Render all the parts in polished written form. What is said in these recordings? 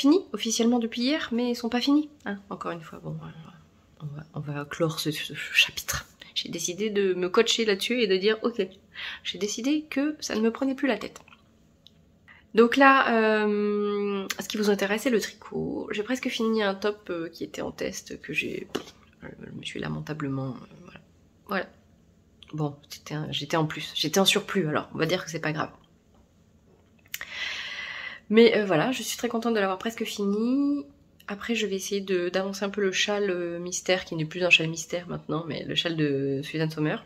finis officiellement depuis hier, mais ils sont pas finis. Hein, encore une fois, bon, on va clore ce chapitre. J'ai décidé de me coacher là-dessus et de dire ok, j'ai décidé que ça ne me prenait plus la tête. Donc là, ce qui vous intéresse, c'est le tricot. J'ai presque fini un top qui était en test, que je me suis lamentablement... voilà. Bon, j'étais en plus, j'étais en surplus, alors on va dire que c'est pas grave. Mais voilà, je suis très contente de l'avoir presque fini. Après, je vais essayer d'avancer un peu le châle mystère, qui n'est plus un châle mystère maintenant, mais le châle de Suzanne Sommer,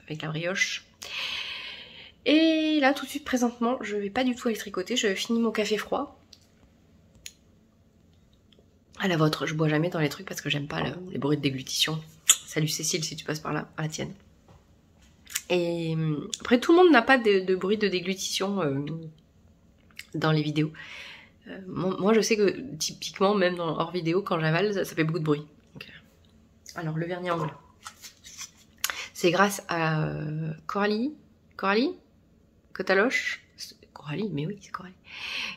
avec la brioche. Et là, tout de suite, présentement, je vais pas du tout aller tricoter, je finis mon café froid. À la vôtre, je bois jamais dans les trucs parce que j'aime pas les bruits de déglutition. Salut Cécile, si tu passes par là, à la tienne. Et après, tout le monde n'a pas de bruit de déglutition dans les vidéos. Moi, je sais que typiquement, même dans hors vidéo, quand j'avale, ça fait beaucoup de bruit. Donc, alors, le vernis angle. C'est grâce à Coralie Cotaloche, Coralie, mais oui, c'est Coralie,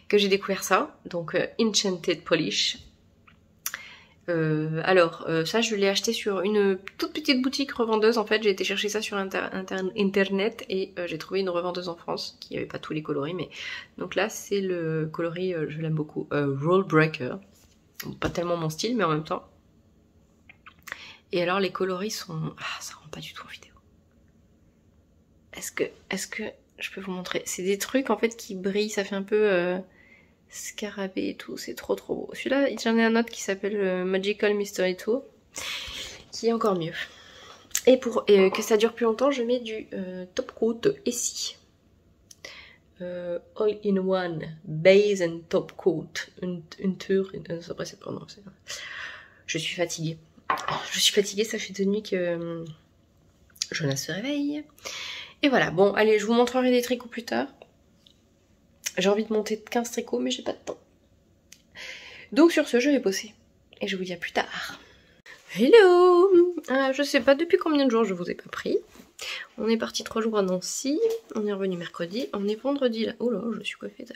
que j'ai découvert ça. Donc, Enchanted Polish. Ça je l'ai acheté sur une toute petite boutique revendeuse. En fait, j'ai été chercher ça sur internet et j'ai trouvé une revendeuse en France qui avait pas tous les coloris, mais donc là c'est le coloris, je l'aime beaucoup, Roll Breaker. Pas tellement mon style, mais en même temps. Et alors les coloris sont, ça rend pas du tout en vidéo. Est-ce que je peux vous montrer? C'est des trucs en fait qui brillent, ça fait un peu scarabée et tout, c'est trop beau. Celui-là, j'en ai un autre qui s'appelle Magical Mystery Tour, qui est encore mieux. Et pour que ça dure plus longtemps, je mets du top coat Essie. All in one, base and top coat. Une tour, après c'est prononcé. Je suis fatiguée. Ça fait 2 nuits que Jonas se réveille. Et voilà, bon, allez, je vous montrerai des tricots plus tard. J'ai envie de monter 15 tricots, mais j'ai pas de temps. Donc sur ce, je vais bosser. Et je vous dis à plus tard. Hello! Je sais pas depuis combien de jours je vous ai pas pris. On est parti 3 jours à Nancy. On est revenu mercredi. On est vendredi là. Oh là, je suis coiffée.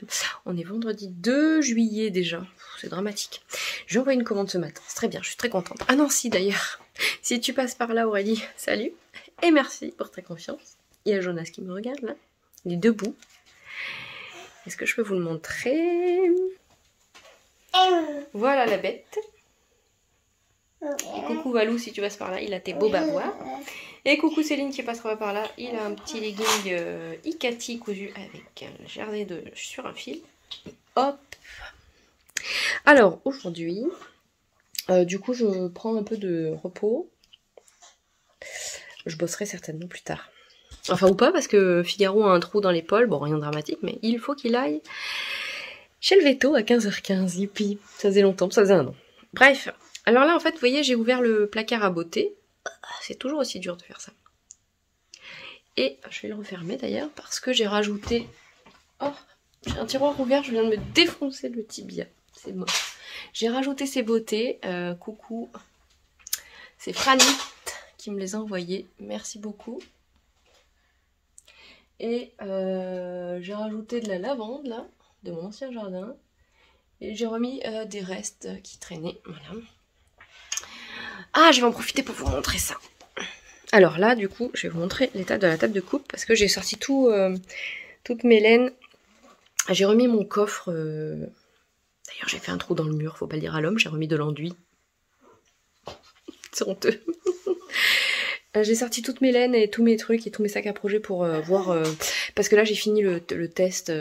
On est vendredi 2 juillet déjà. C'est dramatique. J'ai envoyé une commande ce matin. C'est très bien, je suis très contente. À Nancy d'ailleurs. Si tu passes par là, Aurélie, salut. Et merci pour ta confiance. Il y a Jonas qui me regarde là. Il est debout. Est-ce que je peux vous le montrer? Voilà la bête. Et coucou Valou, si tu passes par là, il a tes beaux bavois. Et coucou Céline qui passera par là, il a un petit legging Ikati cousu avec un jersey sur un fil. Hop. Alors aujourd'hui, du coup je prends un peu de repos. Je bosserai certainement plus tard. Enfin ou pas, parce que Figaro a un trou dans l'épaule, bon rien de dramatique, mais il faut qu'il aille chez le veto à 15h15, youpi, ça faisait longtemps, ça faisait 1 an. Bref, alors là en fait, vous voyez, j'ai ouvert le placard à beauté, c'est toujours aussi dur de faire ça. Et je vais le refermer d'ailleurs, parce que j'ai rajouté, oh, j'ai un tiroir ouvert, je viens de me défoncer le tibia, c'est moche. J'ai rajouté ces beautés, coucou, c'est Franit qui me les a envoyées, merci beaucoup. Et j'ai rajouté de la lavande là, de mon ancien jardin. Et j'ai remis des restes qui traînaient. Voilà. Ah, je vais en profiter pour vous montrer ça. Alors là, du coup, je vais vous montrer l'état de la table de coupe. Parce que j'ai sorti toutes mes laines. J'ai remis mon coffre. D'ailleurs, j'ai fait un trou dans le mur, faut pas le dire à l'homme. J'ai remis de l'enduit. C'est honteux. J'ai sorti toutes mes laines et tous mes trucs et tous mes sacs à projet pour voir... parce que là j'ai fini le test,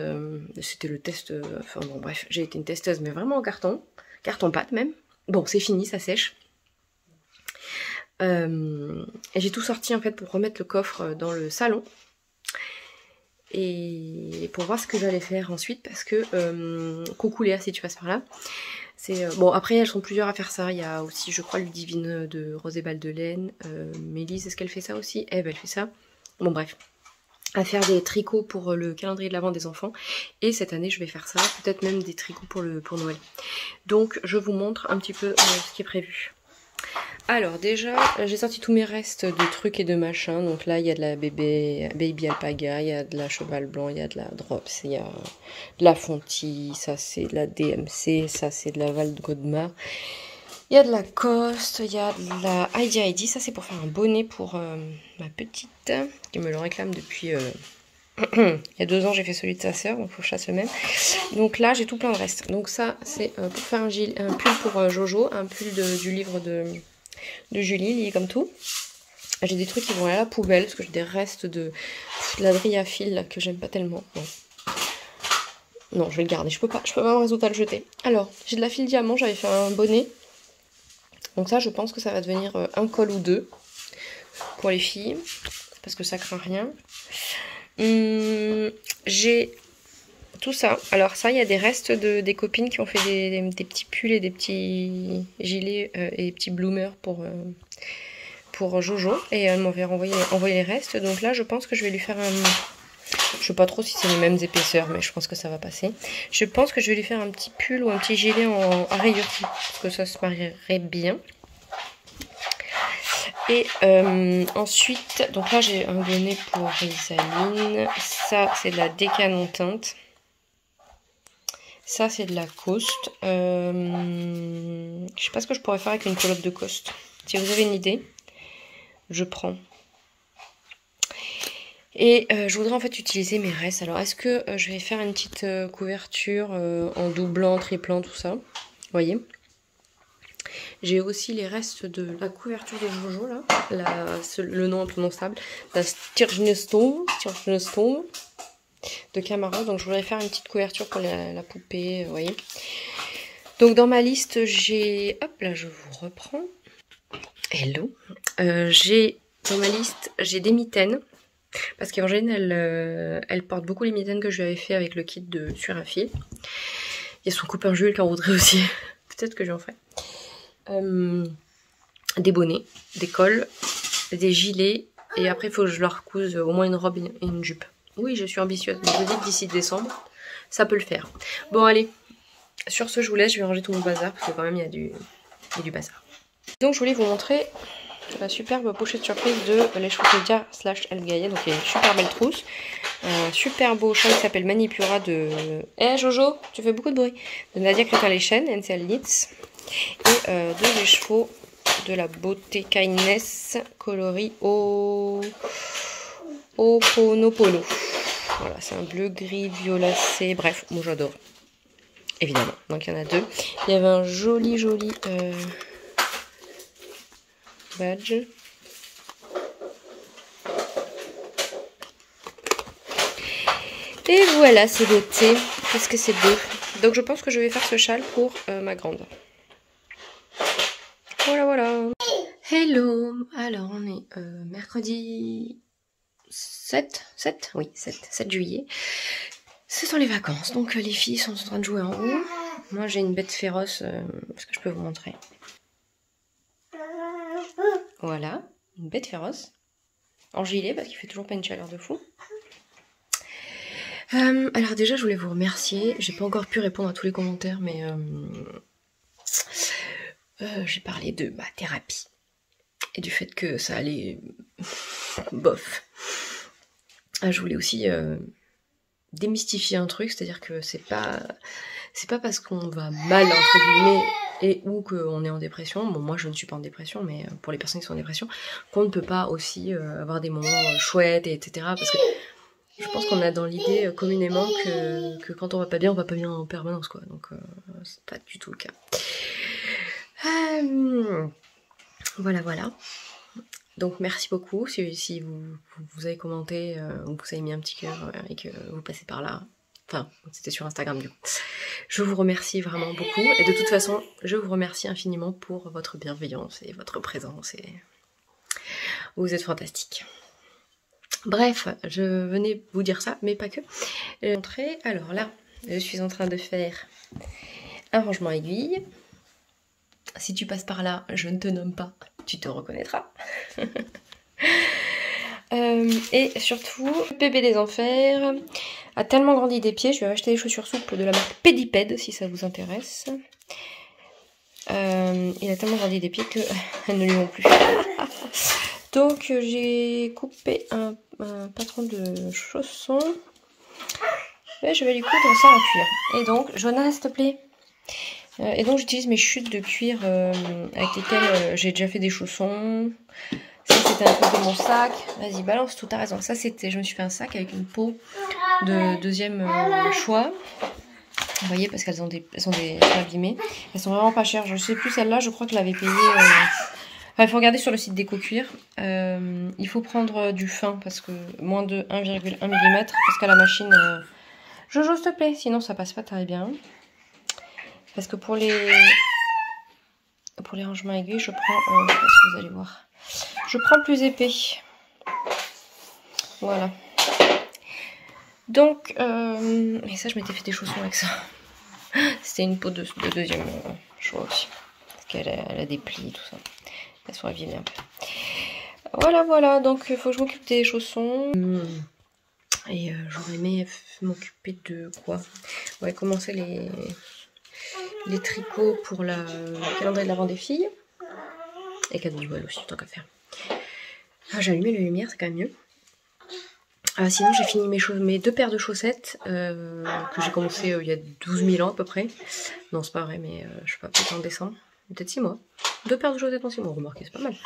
c'était le test... enfin bon bref, j'ai été une testeuse mais vraiment en carton-pâte même. Bon c'est fini, ça sèche. Et j'ai tout sorti en fait pour remettre le coffre dans le salon. Et pour voir ce que j'allais faire ensuite parce que... coucou Léa si tu passes par là. Bon après elles sont plusieurs à faire ça, il y a aussi je crois Ludivine de Rose et Balle de Laine, Mélise est-ce qu'elle fait ça aussi? Eve elle fait ça, bon bref, à faire des tricots pour le calendrier de l'Avent des enfants et cette année je vais faire ça, peut-être même des tricots pour Noël. Donc je vous montre un petit peu ce qui est prévu. Alors déjà, j'ai sorti tous mes restes de trucs et de machins. Donc là, il y a de la baby alpaga, il y a de la cheval blanc, il y a de la drops, il y a de la Fonty, ça c'est de la DMC, ça c'est de la Val de Godemar. Il y a de la Coste, il y a de la Heidi, ça c'est pour faire un bonnet pour ma petite, qui me le réclame depuis... il y a 2 ans, j'ai fait celui de sa sœur, donc il faut que je fasse le même. Donc là, j'ai tout plein de restes. Donc ça, c'est pour faire un pull pour Jojo, un pull du livre de Julie, lié comme tout. J'ai des trucs qui vont aller à la poubelle, parce que j'ai des restes de la drille à fil là, que j'aime pas tellement. Non, je vais le garder, je peux pas me résoudre à le jeter. Alors, j'ai de la fil diamant, j'avais fait un bonnet. Donc ça, je pense que ça va devenir un col ou 2 pour les filles, parce que ça craint rien. J'ai tout ça. Alors ça, il y a des restes des copines qui ont fait des petits pulls et des petits gilets et des petits bloomers pour Jojo. Et elle m'avait envoyé les restes. Donc là, je pense que je vais lui faire un... Je sais pas trop si c'est les mêmes épaisseurs, mais je pense que ça va passer. Je pense que je vais lui faire un petit pull ou un petit gilet à rayures, parce que ça se marierait bien. Et ensuite, donc là j'ai un bonnet pour Risaline. Ça c'est de la Décanon teinte. Ça c'est de la Coste. Je sais pas ce que je pourrais faire avec une culotte de Coste. Si vous avez une idée, je prends. Et je voudrais en fait utiliser mes restes. Alors est-ce que je vais faire une petite couverture en doublant, triplant, tout ça. Vous voyez ? J'ai aussi les restes de la couverture de Jojo, là, le nom imprononçable, la Stirnestone de Camaro. Donc je voudrais faire une petite couverture pour la poupée, vous voyez. Donc dans ma liste, j'ai... Hop, là je vous reprends. Hello. Dans ma liste, j'ai des mitaines. Parce qu'Eugène, elle porte beaucoup les mitaines que je lui avais fait avec le kit de sur un fil. Il y a son copain Jules qui en voudrait aussi. Peut-être que j'en ferai. Des bonnets, des cols, des gilets, et après il faut que je leur couse au moins une robe et une jupe. Oui, je suis ambitieuse, mais je vous dis que d'ici décembre, ça peut le faire. Bon allez, sur ce je vous laisse, je vais ranger tout mon bazar, parce que quand même il y a du bazar. Donc je voulais vous montrer la superbe pochette surprise de Les Chouchoudia / El Gaillet, donc il y a une super belle trousse, un super beau chant qui s'appelle Manipura de... Jojo, tu fais beaucoup de bruit, de Nadia Clétin-Lechen, NCL Knits. Et 2 écheveaux de la beauté Kindness coloris au Ponopolo. Voilà, c'est un bleu, gris, violacé, bref, moi j'adore. Évidemment, donc il y en a 2. Il y avait un joli badge. Et voilà, c'est beauté. Qu'est-ce que c'est beau. Donc je pense que je vais faire ce châle pour ma grande. Voilà. Hello. Alors on est mercredi 7 juillet. Ce sont les vacances. Donc les filles sont en train de jouer en haut. Moi j'ai une bête féroce. Est-ce que je peux vous montrer? Voilà, une bête féroce. En gilet parce qu'il fait toujours pas une chaleur de fou. Alors déjà je voulais vous remercier. J'ai pas encore pu répondre à tous les commentaires mais... j'ai parlé de ma thérapie et du fait que ça allait bof. Je voulais aussi démystifier un truc, c'est-à-dire que c'est pas parce qu'on va mal entre guillemets et ou qu'on est en dépression, bon moi je ne suis pas en dépression, mais pour les personnes qui sont en dépression, qu'on ne peut pas aussi avoir des moments chouettes et etc. Parce que je pense qu'on a dans l'idée communément que quand on va pas bien en permanence quoi, donc c'est pas du tout le cas. Voilà. Donc merci beaucoup si vous avez commenté ou vous avez mis un petit cœur et que vous passez par là. Enfin, c'était sur Instagram du coup. Je vous remercie vraiment beaucoup. Et de toute façon, je vous remercie infiniment pour votre bienveillance et votre présence. Et vous êtes fantastiques. Bref, je venais vous dire ça, mais pas que. Alors là, je suis en train de faire un rangement aiguille. Si tu passes par là, je ne te nomme pas, tu te reconnaîtras. Et surtout, le bébé des enfers a tellement grandi des pieds, je vais acheter des chaussures souples de la marque Pediped si ça vous intéresse. il a tellement grandi des pieds qu'elles ne lui vont plus. Donc j'ai coupé un patron de chaussons. Et je vais lui coudre ça en cuir. Et donc, Jonas, s'il te plaît. Et donc j'utilise mes chutes de cuir avec lesquelles j'ai déjà fait des chaussons. Ça c'était un peu de mon sac. Vas-y, balance tout, t'as raison. Ça c'était, je me suis fait un sac avec une peau de deuxième choix. Vous voyez, parce qu'elles sont abîmées. Elles sont vraiment pas chères. Je sais plus, celle-là, je crois que je l'avais payée. Enfin, il faut regarder sur le site d'EcoCuir. Il faut prendre du fin parce que moins de 1,1 mm parce qu'à la machine. Jojo, s'il te plaît, sinon ça passe pas très bien. Parce que pour les rangements aiguilles, je prends, je sais pas si vous allez voir, je prends le plus épais. Voilà. Donc, et ça, je m'étais fait des chaussons avec ça. C'était une peau de deuxième choix aussi. Parce qu'elle a des plis, tout ça. Elles sont abîmées un peu. Voilà, voilà. Donc, il faut que je m'occupe des chaussons. Et j'aurais aimé m'occuper de quoi? Ouais, commencer les tricots pour le calendrier de l'Avent des filles. Et cadeau du bol aussi, tant qu'à faire. Ah, j'ai allumé les lumières, c'est quand même mieux. Sinon, j'ai fini mes 2 paires de chaussettes que j'ai commencé il y a 12 000 ans à peu près. Non, c'est pas vrai, mais je sais pas, peut-être en décembre. Peut-être 6 mois. 2 paires de chaussettes en 6 mois, remarquez, c'est pas mal.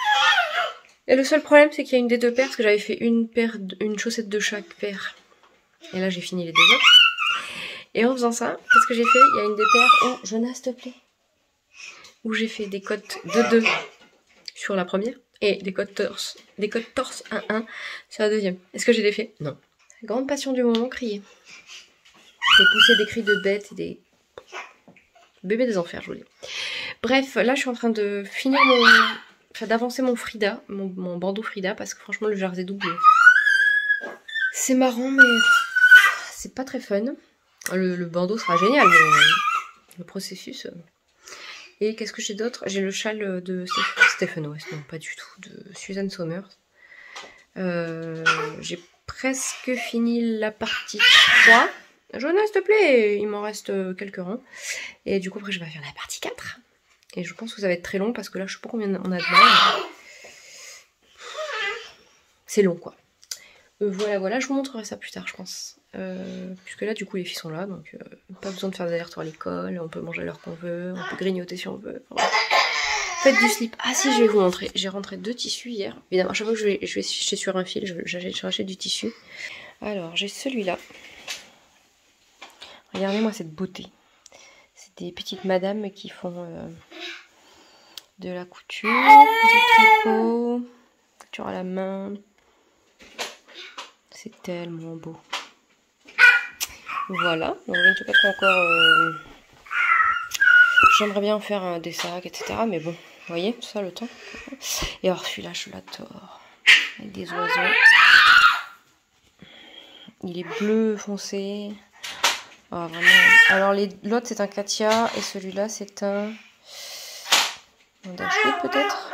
Et le seul problème, c'est qu'il y a une des 2 paires, parce que j'avais fait une chaussette de chaque paire. Et là, j'ai fini les 2 autres. Et en faisant ça, qu'est-ce que j'ai fait? Il y a une des paires où, Jonas, s'il te plaît, où j'ai fait des côtes de 2 sur la première et des côtes torse 1-1 sur la deuxième. Est-ce que j'ai des faits? Non. La grande passion du moment, crier. J'ai poussé des cris de bêtes et des bébés des enfers, je vous dis. Bref, là, je suis en train de finir d'avancer mon Frida, mon bandeau Frida, parce que franchement, le jersey double, c'est marrant, mais c'est pas très fun. Le bandeau sera génial, mais le processus... Et qu'est-ce que j'ai d'autre? J'ai le châle de Stephen West, non pas du tout, de Suzanne Somers. J'ai presque fini la partie 3. Jonas, s'il te plaît, il m'en reste quelques rangs. Et du coup, après, je vais faire la partie 4. Et je pense que ça va être très long parce que là, je sais pas combien on a de mal. C'est long, quoi. Voilà, voilà, je vous montrerai ça plus tard, je pense. Puisque là, du coup, les filles sont là, donc pas besoin de faire des allers-retours à l'école, on peut manger à l'heure qu'on veut, on peut grignoter si on veut. Enfin, faites du slip. Ah si, je vais vous montrer. J'ai rentré 2 tissus hier. Évidemment, à chaque fois que je vais sur un fil, je rachète du tissu. Alors, j'ai celui-là. Regardez-moi cette beauté. C'est des petites madames qui font de la couture, du tricot, couture à la main. C'est tellement beau. Voilà, donc je ne sais pas trop encore. J'aimerais bien faire des sacs, etc. Mais bon, vous voyez, tout ça le temps. Et alors celui-là, je l'adore. Avec des oiseaux. Il est bleu foncé. Ah, vraiment. Alors l'autre c'est un Katia et celui-là c'est un Dashwood peut-être.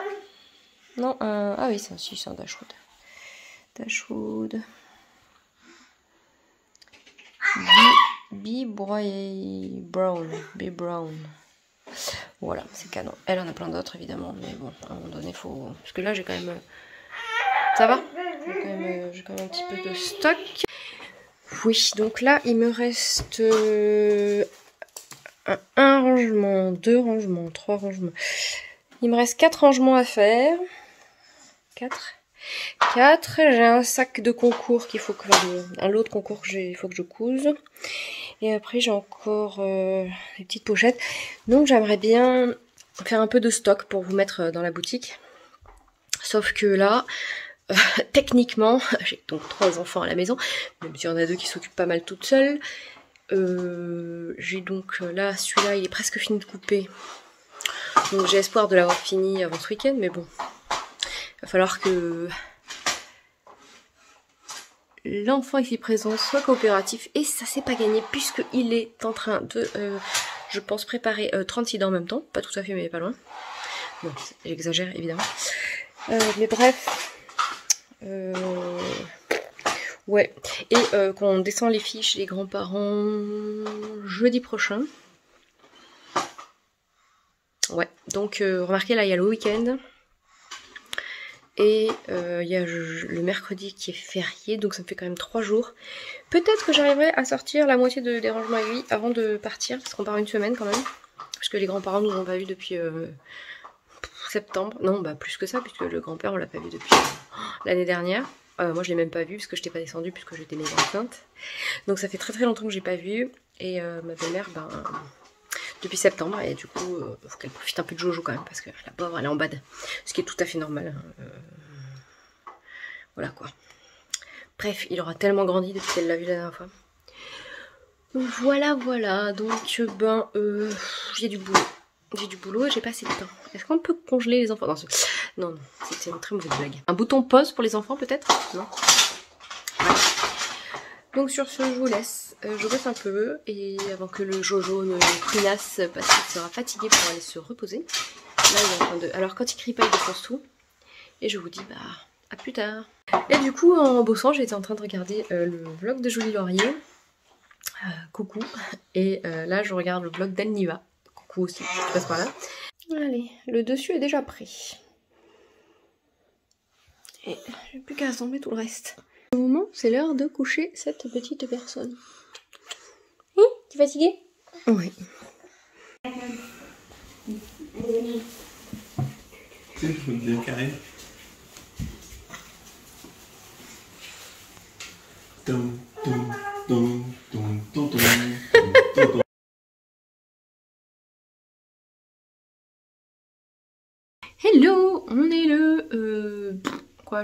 Non, ah oui, c'est un Dashwood. Dashwood. Bee Brown. Voilà, c'est canon. Elle en a plein d'autres évidemment, mais bon, à un moment donné, faut. Parce que là, j'ai quand même. Ça va? J'ai quand même un petit peu de stock. Oui, donc là, il me reste un rangement, 2 rangements, 3 rangements. Il me reste 4 rangements à faire. 4. J'ai un sac de concours qu'il faut que un lot de concours il faut que je couse. Et après j'ai encore des petites pochettes. Donc j'aimerais bien faire un peu de stock pour vous mettre dans la boutique. Sauf que là, techniquement, j'ai donc 3 enfants à la maison, même s'il y en a 2 qui s'occupent pas mal toutes seules. J'ai donc là, celui-là il est presque fini de couper. Donc j'ai espoir de l'avoir fini avant ce week-end, mais bon. Il va falloir que l'enfant ici présent soit coopératif. Et ça c'est pas gagné puisqu'il est en train de, je pense, préparer 36 dents en même temps. Pas tout à fait mais pas loin. Bon, j'exagère évidemment. Mais bref. Ouais. Et qu'on descend les filles chez les grands-parents jeudi prochain. Ouais, donc remarquez là il y a le week-end. Et il y a le mercredi qui est férié, donc ça me fait quand même 3 jours. Peut-être que j'arriverai à sortir la moitié des rangements à lui avant de partir, parce qu'on part une semaine quand même. Parce que les grands-parents nous ont pas vus depuis septembre. Non, bah plus que ça, puisque le grand-père on l'a pas vu depuis l'année dernière. Moi je l'ai même pas vu, parce que je n'étais pas descendue, puisque j'étais méga enceinte. Donc ça fait très longtemps que j'ai pas vu. Et ma belle-mère, ben... depuis septembre, et du coup faut qu'elle profite un peu de Jojo quand même, parce que la pauvre elle est en bad, ce qui est tout à fait normal, voilà quoi. Bref, il aura tellement grandi depuis qu'elle l'a vu la dernière fois. Voilà, donc ben j'ai du boulot et j'ai pas assez de temps. Est-ce qu'on peut congeler les enfants? Non, c'était une très mauvaise blague. Un bouton pause pour les enfants peut-être? Non. Voilà. Donc sur ce, je vous laisse. Je bosse un peu et avant que le Jojo ne crinasse parce qu'il sera fatigué pour aller se reposer. Là, il est en train de... Alors quand il crie pas, il défonce tout. Et je vous dis bah à plus tard. Et du coup, en bossant, j'étais en train de regarder le vlog de Julie Laurier. Coucou. Et là, je regarde le vlog d'Anniva. Coucou aussi, je passe par là. Allez, le dessus est déjà prêt. Et j'ai plus qu'à assembler tout le reste. Au moment, c'est l'heure de coucher cette petite personne. Tu es fatiguée? Oui. Tu sais, je me bien carré. Hello, on est le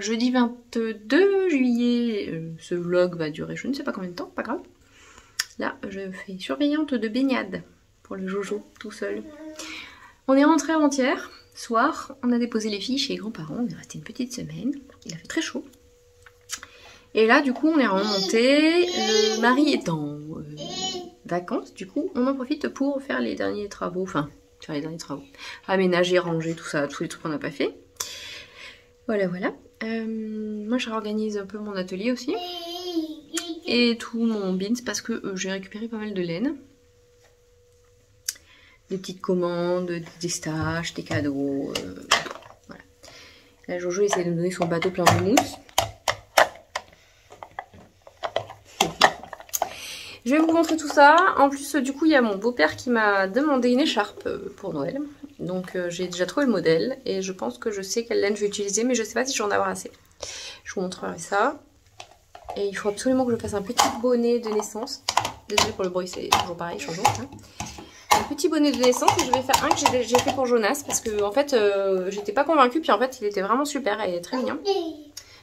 jeudi 22 juillet. Ce vlog va durer je ne sais pas combien de temps, pas grave. Là, je fais surveillante de baignade pour le Jojo tout seul. On est rentré avant-hier, soir. On a déposé les filles chez les grands-parents. On est resté une petite semaine. Il a fait très chaud. Et là, du coup, on est remonté. Le mari est en vacances. Du coup, on en profite pour faire les derniers travaux. Enfin, faire les derniers travaux. Aménager, ranger, tout ça, tous les trucs qu'on n'a pas fait. Voilà. Moi, je réorganise un peu mon atelier aussi. Et tout mon bins parce que j'ai récupéré pas mal de laine. Des petites commandes, des stages, des cadeaux. Voilà. Là, Jojo essaie de me donner son bateau plein de mousse. Je vais vous montrer tout ça. En plus, du coup, il y a mon beau-père qui m'a demandé une écharpe pour Noël. Donc, j'ai déjà trouvé le modèle. Et je pense que je sais quelle laine je vais utiliser. Mais je sais pas si je vais en avoir assez. Je vous montrerai ça. Et il faut absolument que je fasse un petit bonnet de naissance. Désolée pour le bruit, c'est toujours pareil, changeons. Hein. Un petit bonnet de naissance et je vais faire un que j'ai fait pour Jonas. Parce que, en fait, j'étais pas convaincue. Puis, en fait, il était vraiment super et très mignon.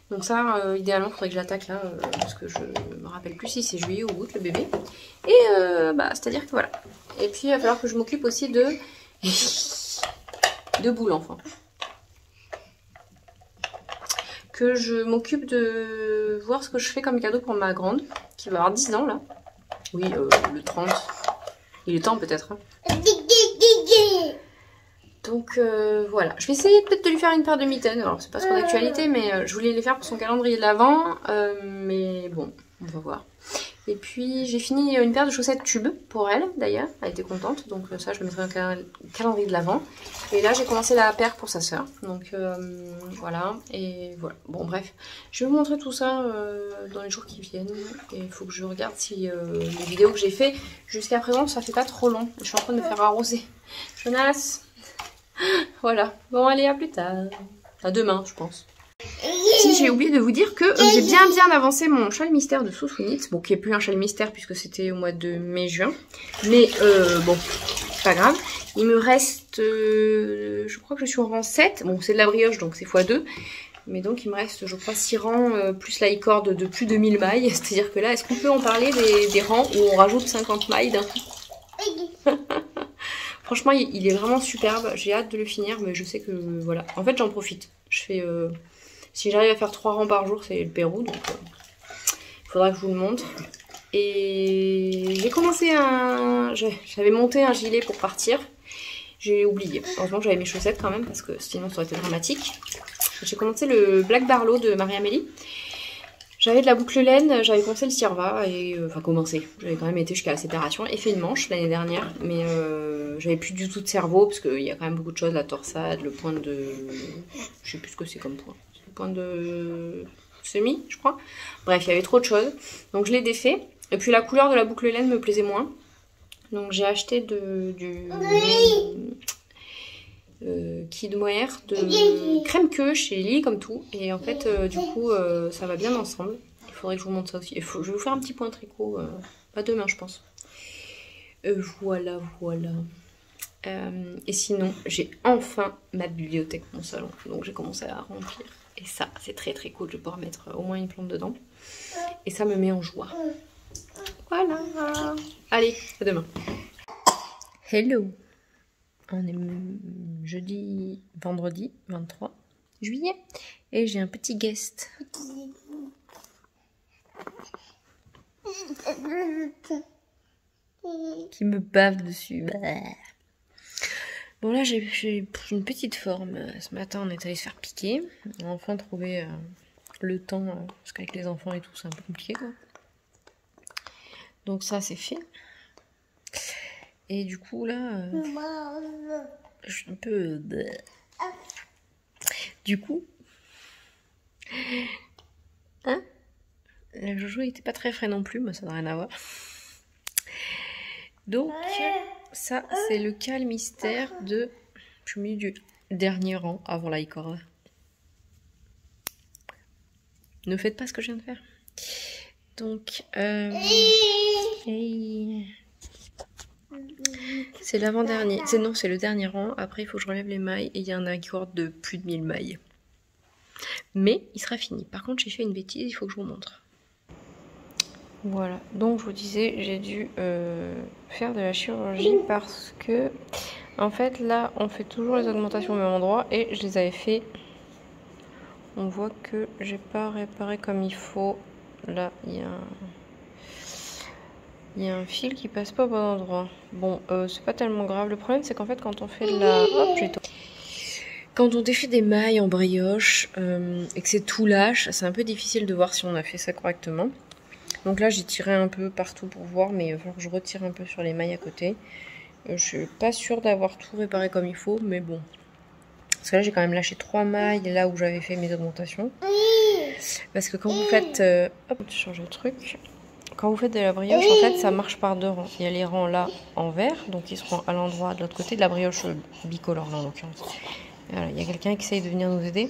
Donc ça, idéalement, il faudrait que je l'attaque là, parce que je me rappelle plus si c'est juillet ou août le bébé. Et c'est-à-dire que voilà. Et puis il va falloir que je m'occupe aussi de Boule enfin. Que je m'occupe de voir ce que je fais comme cadeau pour ma grande, qui va avoir 10 ans là. Oui, le 30. Il est temps peut-être. Hein. Donc voilà, je vais essayer peut-être de lui faire une paire de mitaines. Alors c'est pas trop d'actualité, mais je voulais les faire pour son calendrier de l'Avent. Mais bon, on va voir. Et puis j'ai fini une paire de chaussettes tubes pour elle d'ailleurs. Elle était contente, donc ça je le mettrai dans le calendrier de l'Avent. Et là j'ai commencé la paire pour sa soeur. Donc voilà, et voilà. Bon bref, je vais vous montrer tout ça dans les jours qui viennent. Et il faut que je regarde si les vidéos que j'ai fait jusqu'à présent ça fait pas trop long. Je suis en train de me faire arroser. Jonas. Voilà, bon allez à plus tard, à demain je pense. Si j'ai oublié de vous dire que j'ai bien avancé mon châle mystère de Sousounitz, bon qui est plus un châle mystère puisque c'était au mois de mai-juin, mais bon c'est pas grave, il me reste, je crois que je suis en rang 7, bon c'est de la brioche donc c'est x2, mais donc il me reste je crois 6 rangs plus la e-corde de plus de 1000 mailles, c'est à dire que là est-ce qu'on peut en parler des rangs où on rajoute 50 mailles d'un coup? Franchement, il est vraiment superbe. J'ai hâte de le finir, mais je sais que voilà. En fait, j'en profite. Je fais, si j'arrive à faire 3 rangs par jour, c'est le Pérou, donc il faudra que je vous le montre. Et j'ai commencé j'avais monté un gilet pour partir. J'ai oublié. Heureusement que j'avais mes chaussettes quand même, parce que sinon ça aurait été dramatique. J'ai commencé le Black Barlow de Marie-Amélie. J'avais de la boucle laine, j'avais commencé le Sirva, et enfin commencé, j'avais quand même été jusqu'à la séparation et fait une manche l'année dernière, mais j'avais plus du tout de cerveau, parce qu'il y a quand même beaucoup de choses, la torsade, le point de... je sais plus ce que c'est comme point, c'est le point de semi, je crois. Bref, il y avait trop de choses, donc je l'ai défait, et puis la couleur de la boucle laine me plaisait moins, donc j'ai acheté du... Kid Mohair de crème queue chez Lily comme tout, et en fait du coup ça va bien ensemble. Il faudrait que je vous montre ça aussi. Je vais vous faire un petit point tricot, pas demain je pense. Voilà. Et sinon j'ai enfin ma bibliothèque dans mon salon, donc j'ai commencé à remplir, et ça c'est très très cool, je vais pouvoir mettre au moins une plante dedans et ça me met en joie. Voilà, allez, à demain. Hello. On est vendredi 23 juillet et j'ai un petit guest qui me bave dessus. Bon là j'ai une petite forme. Ce matin on est allé se faire piquer. On a enfin trouvé le temps, parce qu'avec les enfants et tout c'est un peu compliqué quoi. Donc ça c'est fait. Et du coup là, je suis un peu... Du coup, hein, le joujou était pas très frais non plus, mais ça n'a rien à voir. Donc ça c'est le cal mystère de... Je suis mis du dernier rang avant la icône. Ne faites pas ce que je viens de faire. Donc, c'est l'avant-dernier. Non, c'est le dernier rang. Après, il faut que je relève les mailles. Et il y a un accord de plus de 1000 mailles. Mais il sera fini. Par contre, j'ai fait une bêtise. Il faut que je vous montre. Voilà. Donc, je vous disais, j'ai dû faire de la chirurgie parce que, en fait, là, on fait toujours les augmentations au même endroit. Et je les avais fait. On voit que j'ai pas réparé comme il faut. Là, il y a un fil qui passe pas au bon endroit. Bon, c'est pas tellement grave. Le problème, c'est qu'en fait, quand on fait de la... Hop, quand on défait des mailles en brioche et que c'est tout lâche, c'est un peu difficile de voir si on a fait ça correctement. Donc là, j'ai tiré un peu partout pour voir, mais il va falloir que je retire un peu sur les mailles à côté. Je suis pas sûre d'avoir tout réparé comme il faut, mais bon. Parce que là, j'ai quand même lâché 3 mailles là où j'avais fait mes augmentations. Parce que quand vous faites... hop, je change le truc. Quand vous faites de la brioche, en fait, ça marche par 2 rangs. Il y a les rangs là en vert, donc ils seront à l'endroit de l'autre côté de la brioche bicolore là en l'occurrence. Voilà, il y a quelqu'un qui essaye de venir nous aider.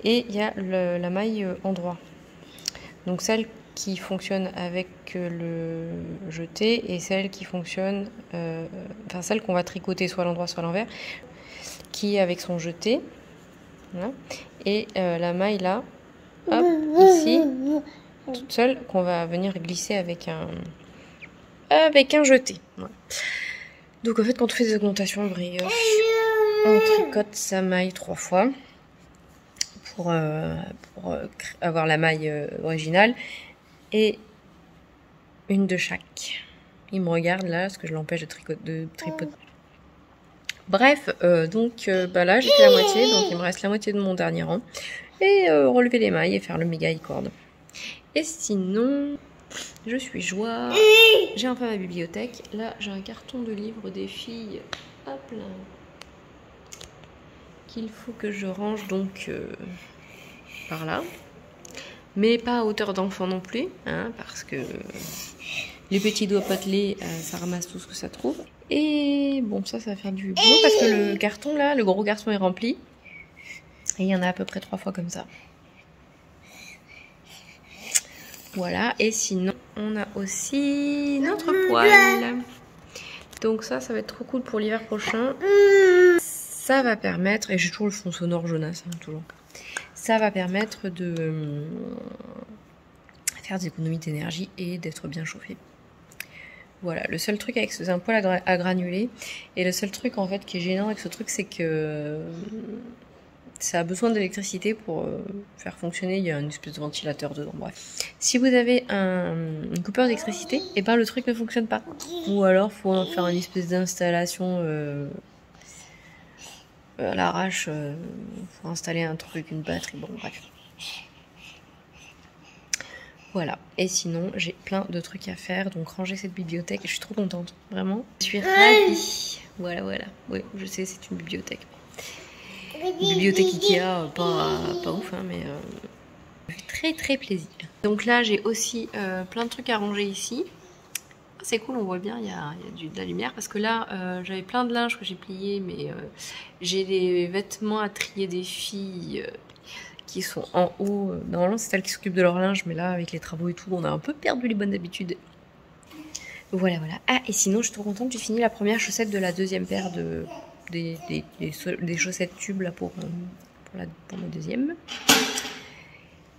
Et il y a la maille en droit. Donc celle qui fonctionne avec le jeté et celle qui fonctionne... enfin celle qu'on va tricoter soit à l'endroit soit à l'envers, qui est avec son jeté. Voilà. Et la maille là, hop, ici... toute seule qu'on va venir glisser avec un jeté. Voilà. Donc en fait quand on fait des augmentations brioche, on tricote sa maille 3 fois pour avoir la maille originale et une de chaque. Il me regarde là parce que je l'empêche de tripoter. Bref, donc là j'ai fait la moitié, donc il me reste la moitié de mon dernier rang et relever les mailles et faire le méga i-cord. Et sinon, je suis joie. J'ai enfin ma bibliothèque. Là, j'ai un carton de livres des filles. Hop là. Qu'il faut que je range donc par là. Mais pas à hauteur d'enfant non plus. Hein, parce que les petits doigts potelés, ça ramasse tout ce que ça trouve. Et bon, ça va faire du boulot parce que le carton là, le gros carton est rempli. Et il y en a à peu près 3 fois comme ça. Voilà, et sinon, on a aussi notre poêle. Donc ça va être trop cool pour l'hiver prochain. Ça va permettre, et j'ai toujours le fond sonore Jonas, hein, toujours. Ça va permettre de faire des économies d'énergie et d'être bien chauffé. Voilà, le seul truc avec c'est un poêle à granulés. Et le seul truc en fait qui est gênant avec ce truc, c'est que ça a besoin d'électricité pour faire fonctionner. Il y a une espèce de ventilateur dedans, bref. Si vous avez une coupure d'électricité, et ben le truc ne fonctionne pas. Ou alors faut faire une espèce d'installation à l'arrache. Faut installer un truc, une batterie, bon bref. Voilà, et sinon j'ai plein de trucs à faire, donc ranger cette bibliothèque, je suis trop contente, vraiment. Je suis ravie. Voilà, voilà. Oui, je sais, c'est une bibliothèque. Une bibliothèque Ikea, pas ouf, hein, mais ça fait très très plaisir. Donc là, j'ai aussi plein de trucs à ranger ici. C'est cool, on voit bien, il y a de la lumière, parce que là, j'avais plein de linge que j'ai plié, mais j'ai les vêtements à trier des filles qui sont en haut. Normalement, c'est elles qui s'occupent de leur linge, mais là, avec les travaux et tout, on a un peu perdu les bonnes habitudes. Voilà, voilà. Ah, et sinon, je suis trop contente, j'ai fini la première chaussette de la deuxième paire des chaussettes tubes là, pour ma deuxième.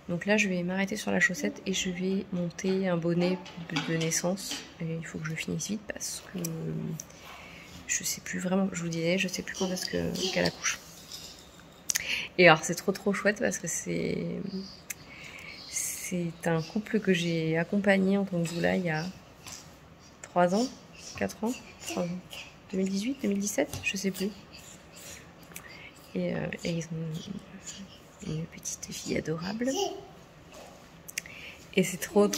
Donc là, je vais m'arrêter sur la chaussette et je vais monter un bonnet de naissance. Et il faut que je finisse vite parce que je sais plus vraiment, je vous disais, je sais plus quand est-ce qu'elle accouche. Et alors, c'est trop chouette parce que c'est un couple que j'ai accompagné en tant que doula il y a 3 ans, 4 ans, 3 ans, 2018, 2017, je sais plus. Et ils ont une petite fille adorable. Et c'est trop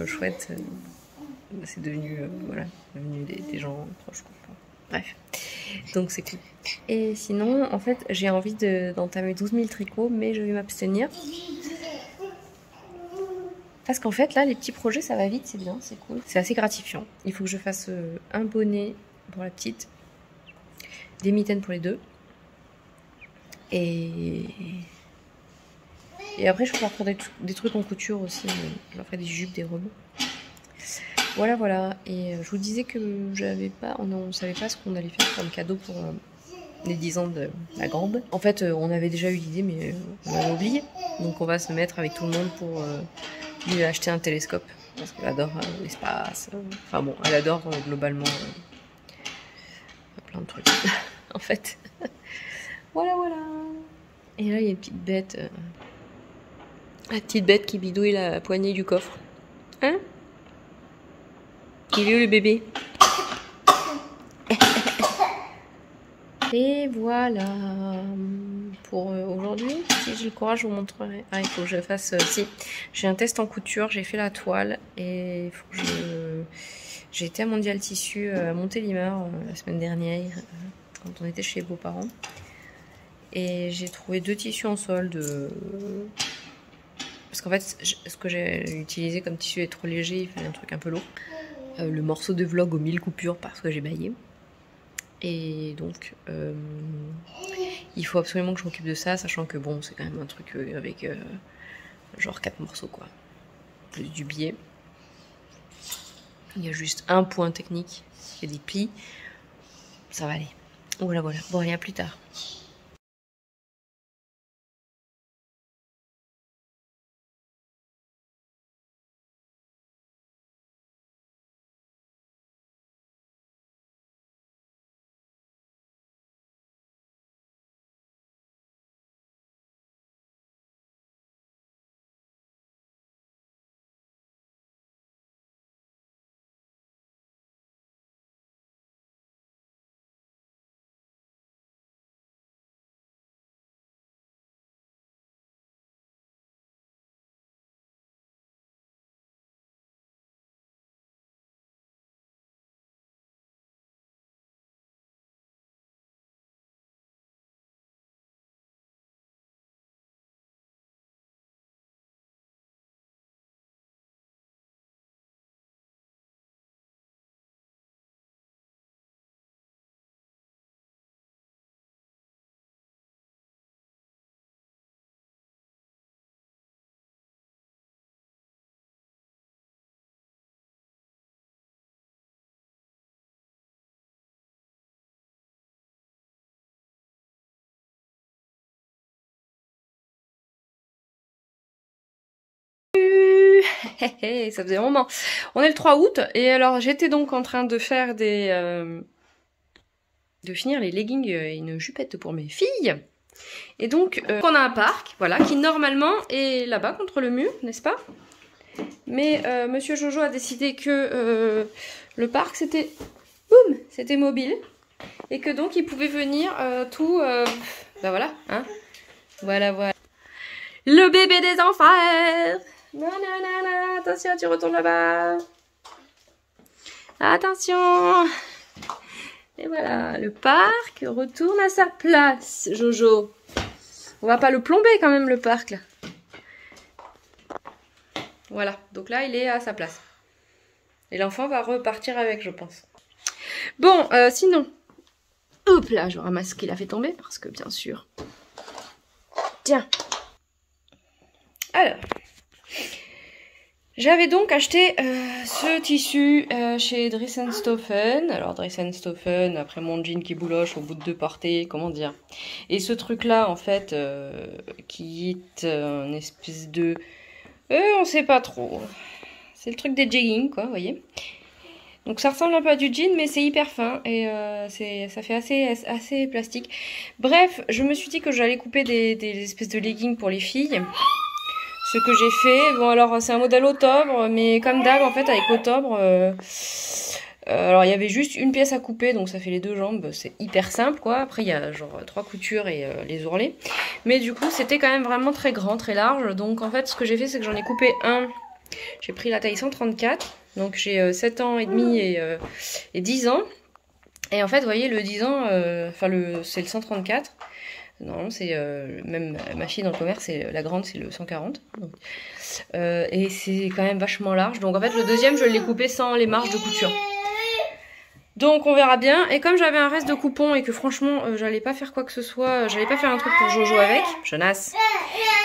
chouette. C'est devenu, voilà, des gens proches. Bref, donc c'est cool. Et sinon, en fait, j'ai envie d'entamer 12 000 tricots, mais je vais m'abstenir. Parce qu'en fait, là, les petits projets, ça va vite, c'est bien, c'est cool. C'est assez gratifiant. Il faut que je fasse un bonnet pour la petite, des mitaines pour les deux. Et après, je vais pouvoir faire des trucs en couture aussi. Je leur ferai des jupes, des robes. Voilà, voilà. Et je vous disais que on ne savait pas ce qu'on allait faire comme cadeau pour les 10 ans de la grande. En fait, on avait déjà eu l'idée, mais on avait oublié. Donc on va se mettre avec tout le monde pour lui acheter un télescope. Parce qu'elle adore l'espace. Enfin bon, elle adore globalement plein de trucs. En fait. Voilà, voilà. Et là, il y a une petite bête. La petite bête qui bidouille la poignée du coffre. Hein? Il est où le bébé? Et voilà pour aujourd'hui. Si j'ai le courage, je vous montrerai. Ah, il faut que je fasse... si, j'ai un test en couture, j'ai fait la toile et il faut que j'ai été à Mondial Tissu à Montélimar la semaine dernière quand on était chez les beaux-parents. Et j'ai trouvé 2 tissus en solde. Parce qu'en fait, ce que j'ai utilisé comme tissu est trop léger, il fallait un truc un peu lourd. Le morceau de vlog aux 1000 coupures parce que j'ai baillé. Et donc, il faut absolument que je m'occupe de ça, sachant que bon, c'est quand même un truc avec genre 4 morceaux, quoi. Plus du biais. Il y a juste un point technique, il y a des plis. Ça va aller. Voilà, voilà. Bon, allez, à plus tard. Ça faisait un moment. On est le 3 août et alors j'étais donc en train de faire de finir les leggings et une jupette pour mes filles. Et donc on a un parc, voilà, qui normalement est là-bas contre le mur, n'est-ce pas? Mais Monsieur Jojo a décidé que le parc c'était mobile et que donc il pouvait venir bah voilà, hein. Voilà, voilà. Le bébé des enfers. Non, non, non, non, attention, tu retournes là-bas. Attention. Et voilà, le parc retourne à sa place, Jojo. On va pas le plomber quand même, le parc, là. Voilà, donc là, il est à sa place. Et l'enfant va repartir avec, je pense. Bon, sinon... Hop là, je ramasse ce qu'il a fait tomber, parce que bien sûr... Tiens. Alors... J'avais donc acheté ce tissu chez Dressenstoffen. Alors Dressenstoffen, après mon jean qui bouloche au bout de 2 portées, comment dire. Et ce truc-là, en fait, qui est une espèce de... on sait pas trop. C'est le truc des jeggings, quoi, vous voyez. Donc ça ressemble un peu à du jean, mais c'est hyper fin et ça fait assez plastique. Bref, je me suis dit que j'allais couper des espèces de leggings pour les filles. Ce que j'ai fait, bon alors c'est un modèle Otobre, mais comme d'hab en fait avec Otobre, alors il y avait juste une pièce à couper, donc ça fait les 2 jambes, c'est hyper simple quoi. Après il y a genre 3 coutures et les ourlets, mais du coup c'était quand même vraiment très grand, très large. Donc en fait ce que j'ai fait c'est que j'en ai coupé un, j'ai pris la taille 134, donc j'ai 7 ans et demi et 10 ans. Et en fait vous voyez le 10 ans, c'est le 134. Non, c'est même ma fille dans le commerce, la grande c'est le 140. Donc, et c'est quand même vachement large. Donc en fait le deuxième je l'ai coupé sans les marges de couture. Donc on verra bien. Et comme j'avais un reste de coupons et que franchement j'allais pas faire quoi que ce soit, j'allais pas faire un truc pour Jojo avec, Jonas.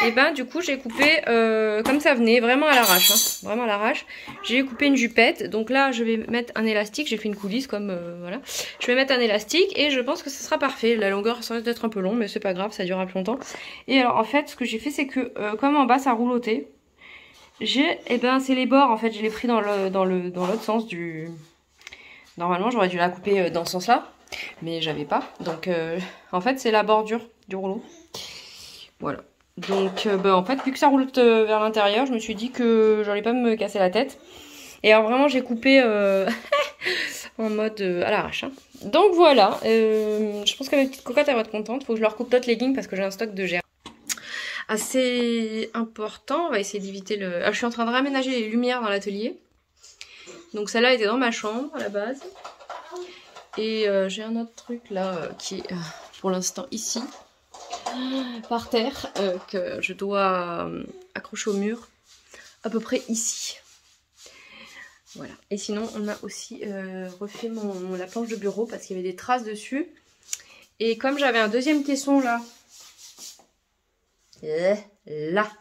Et ben du coup j'ai coupé comme ça venait, vraiment à l'arrache, hein, vraiment à l'arrache. J'ai coupé une jupette, donc là je vais mettre un élastique, j'ai fait une coulisse comme voilà. Je vais mettre un élastique et je pense que ce sera parfait. La longueur ça risque d'être un peu long mais c'est pas grave, ça durera plus longtemps. Et alors en fait ce que j'ai fait c'est que comme en bas ça roulotait, c'est les bords en fait, je l'ai pris dans l'autre sens du... Normalement j'aurais dû la couper dans ce sens là, mais j'avais pas. Donc en fait c'est la bordure du rouleau. Voilà. Donc en fait vu que ça roule vers l'intérieur, je me suis dit que j'allais pas me casser la tête. Et alors vraiment j'ai coupé en mode à l'arrache. Hein. Donc voilà, je pense que mes petites cocottes elles vont être contentes. Faut que je leur coupe d'autres leggings parce que j'ai un stock de GR assez important. On va essayer d'éviter le... Alors, je suis en train de réaménager les lumières dans l'atelier. Donc celle-là était dans ma chambre à la base. Et j'ai un autre truc là qui est pour l'instant ici, par terre, que je dois accrocher au mur, à peu près ici. Voilà. Et sinon on a aussi refait la planche de bureau parce qu'il y avait des traces dessus. Et comme j'avais un deuxième caisson là, il